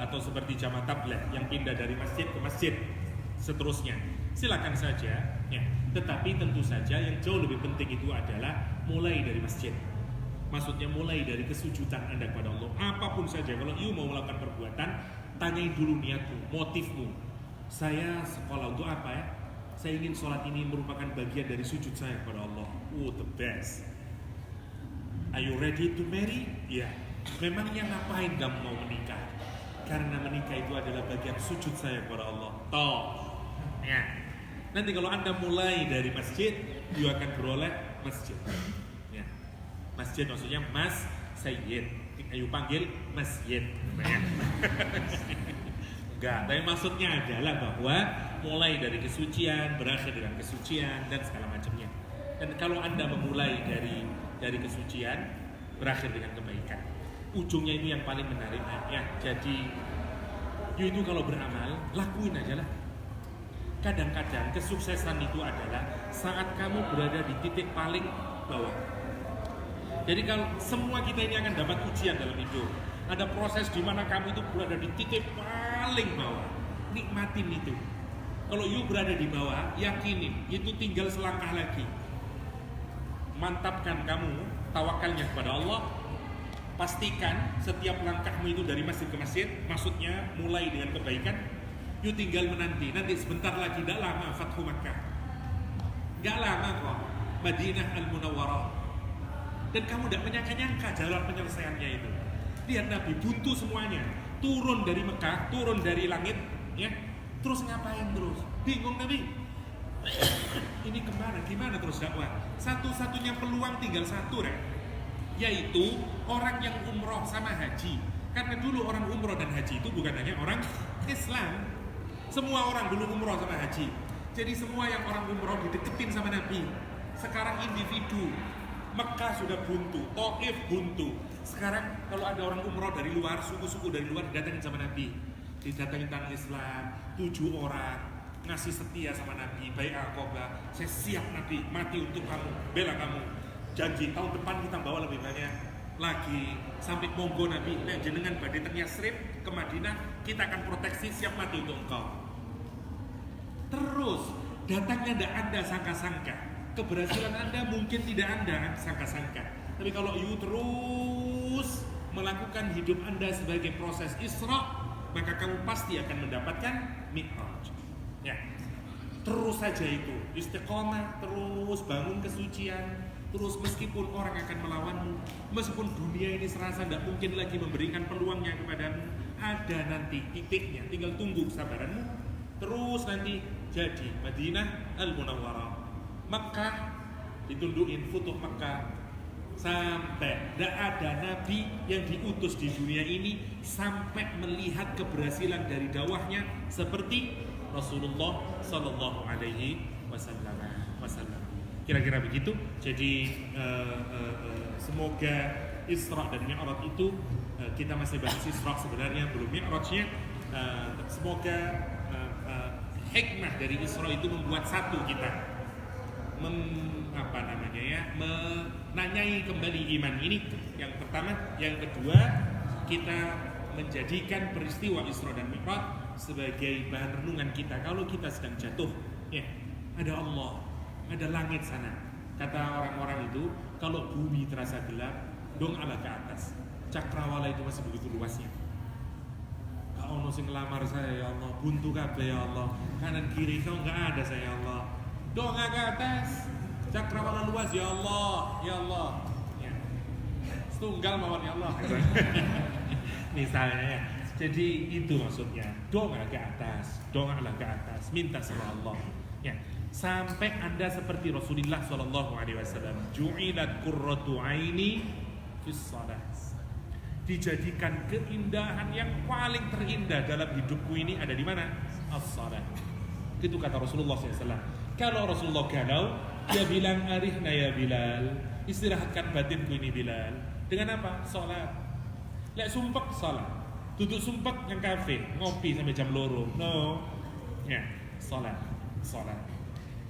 Speaker 2: atau seperti jamaah tabligh yang pindah dari masjid ke masjid, seterusnya, silakan saja. Ya, tetapi tentu saja yang jauh lebih penting itu adalah mulai dari masjid. Maksudnya mulai dari kesujudan Anda kepada Allah. Apapun saja, kalau you mau melakukan perbuatan, tanyain dulu niatmu, motifmu. Saya sekolah untuk apa ya? Saya ingin sholat ini merupakan bagian dari sujud saya kepada Allah. Oh, the best. Are you ready to marry? Ya. Memangnya ngapain kamu mau menikah? Karena menikah itu adalah bagian sujud saya kepada Allah. Toh. Ya. Nanti kalau Anda mulai dari masjid, you akan beroleh masjid. Ya. Masjid maksudnya Mas Sayyid. Ayo panggil masjid. Ya. Enggak, tapi maksudnya adalah bahwa mulai dari kesucian, berakhir dengan kesucian dan segala macamnya. Dan kalau Anda memulai dari kesucian, berakhir dengan kebaikan, ujungnya itu yang paling menarik ya. Jadi you itu kalau beramal, lakuin aja lah. Kadang-kadang kesuksesan itu adalah saat kamu berada di titik paling bawah. Jadi kalau semua kita ini akan dapat ujian dalam hidup. Ada proses di mana kamu itu berada di titik paling bawah. Nikmatin itu. Kalau you berada di bawah, yakinin itu tinggal selangkah lagi. Mantapkan kamu tawakalnya kepada Allah. Pastikan setiap langkahmu itu dari masjid ke masjid, maksudnya mulai dengan kebaikan. You tinggal menanti. Nanti sebentar lagi, tidak lama Fathu Makkah. Tidak lama kok Madinah Al-Munawwarah. Dan kamu tidak menyangka-nyangka jalan penyelesaiannya itu. Lihat Nabi buntu semuanya, turun dari Mekah, turun dari langit, ya. Terus ngapain terus? Bingung Nabi. Ini kemana? Gimana terus dakwah? Satu-satunya peluang tinggal satu, yaitu orang yang umroh sama haji. Karena dulu orang umroh dan haji itu bukan hanya orang Islam. Semua orang dulu umroh sama haji. Jadi semua yang orang umroh dideketin sama Nabi. Sekarang individu. Mekah sudah buntu, Taif buntu. Sekarang kalau ada orang umroh dari luar, suku-suku dari luar didatangin sama Nabi, didatangin tentang Islam, 7 orang ngasih setia sama Nabi, bai'ah Aqabah, saya siap Nabi, mati untuk kamu, bela kamu. Janji tahun depan kita bawa lebih banyak. lagi sampai monggo Nabi nek jenengan badhe teng Yasrib ke Madinah, kita akan proteksi, siap mati untuk engkau. Terus datangnya tidak Anda sangka-sangka, keberhasilan Anda mungkin tidak Anda sangka-sangka. Tapi kalau you terus melakukan hidup Anda sebagai proses Isra, maka kamu pasti akan mendapatkan Mi'raj. Ya. Terus saja itu, istiqomah, terus bangun kesucian, terus meskipun orang akan melawanmu, meskipun dunia ini serasa tidak mungkin lagi memberikan peluangnya kepadamu, ada nanti titiknya, tinggal tunggu kesabaranmu. Terus nanti jadi Madinah Al-Munawwarah, Makkah ditundukin, Futuh Makkah, sampai tidak ada nabi yang diutus di dunia ini sampai melihat keberhasilan dari dakwahnya seperti Rasulullah Sallallahu Alaihi Wasallam. Kira-kira begitu. Jadi semoga Isra dan Mi'raj itu, kita masih bahas Isra sebenarnya, belum Mi'rajnya. Semoga hikmah dari Isra itu membuat satu kita menanyai kembali iman ini. Yang pertama, yang kedua, kita menjadikan peristiwa Isra dan Mi'raj sebagai bahan renungan kita kalau kita sedang jatuh. Ya, ada Allah, ada langit sana. Kata orang-orang itu, kalau bumi terasa gelap, dong ala ke atas. Cakrawala itu masih begitu luasnya. Kau ono sing ngelamar saya ya Allah, buntu kabeh ya Allah, kanan kiri kau nggak ada saya ya Allah. Dong ke atas, cakrawala luas ya Allah, ya Allah. Ya. Setunggal mawon ya Allah. Misalnya, jadi itu maksudnya. Doa ke atas, doalah ke atas, minta sama Allah. Ya. Sampai Anda seperti Rasulullah SAW, ju'ilat qurratu aini fis shalah. Dijadikan keindahan yang paling terindah dalam hidupku ini ada di mana? As-shalah. Itu kata Rasulullah SAW. Kalau Rasulullah galau, dia bilang arihna ya Bilal, istirahatkan batinku ini Bilal. Dengan apa? Salat. Lek sumpek salat. Duduk sumpek yang kafe, ngopi sampai jam 2. No. Ya, salat.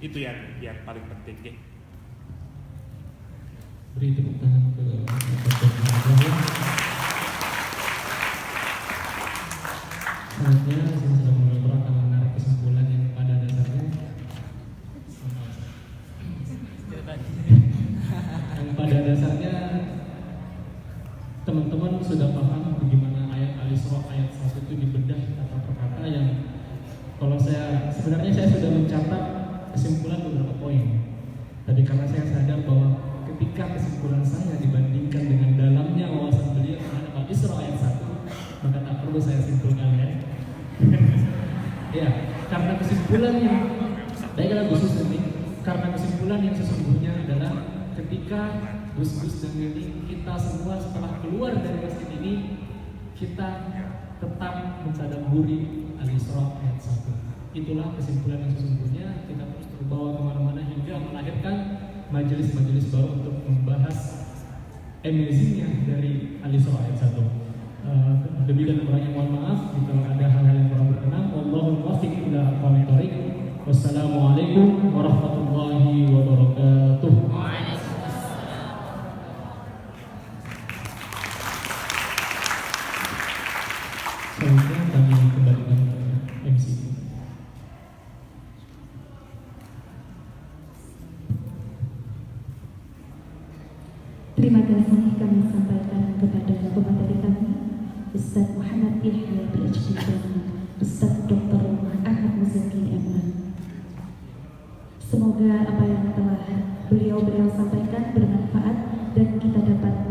Speaker 2: Itu yang paling penting ya.
Speaker 1: Beri tepuk tangan ke selanjutnya saya sudah mulai akan menarik kesimpulan yang pada dasarnya teman-teman sudah paham bagaimana ayat Al-Isra ayat 1 itu dibedah kata per kata, yang kalau sebenarnya saya sudah mencatat kesimpulan beberapa poin. Tadi karena saya sadar bahwa ketika kesimpulan saya dibandingkan dengan dalamnya wawasan beliau terhadap Al-Isra ayat 1, maka tak perlu saya simpulkan ya. Ya, karena kesimpulan yang baiklah khusus ini, karena kesimpulan yang sesungguhnya adalah ketika Gus dan Yudi, kita semua setelah keluar dari masjid ini, kita tetap mentadabburi Al-Isra ayat 1. Itulah kesimpulan yang sesungguhnya. Kita terus terbawa kemana-mana hingga melahirkan majelis-majelis baru untuk membahas amazingnya dari Al-Isra ayat 1. Lebih dan kurangnya mohon maaf jika ada hal-hal yang kurang berkenan. Wallahul muwaffiq ila aqwamit thoriq. Wassalamualaikum warahmatullahi wabarakatuh. Selanjutnya kami kembalikan ke MC.
Speaker 5: Terima kasih kami sampaikan kepada pemateri kami, Ustaz Muhammad Yahya PhD dan Ustaz Dr. Ahmad Muzaki MA. Semoga apa yang telah beliau sampaikan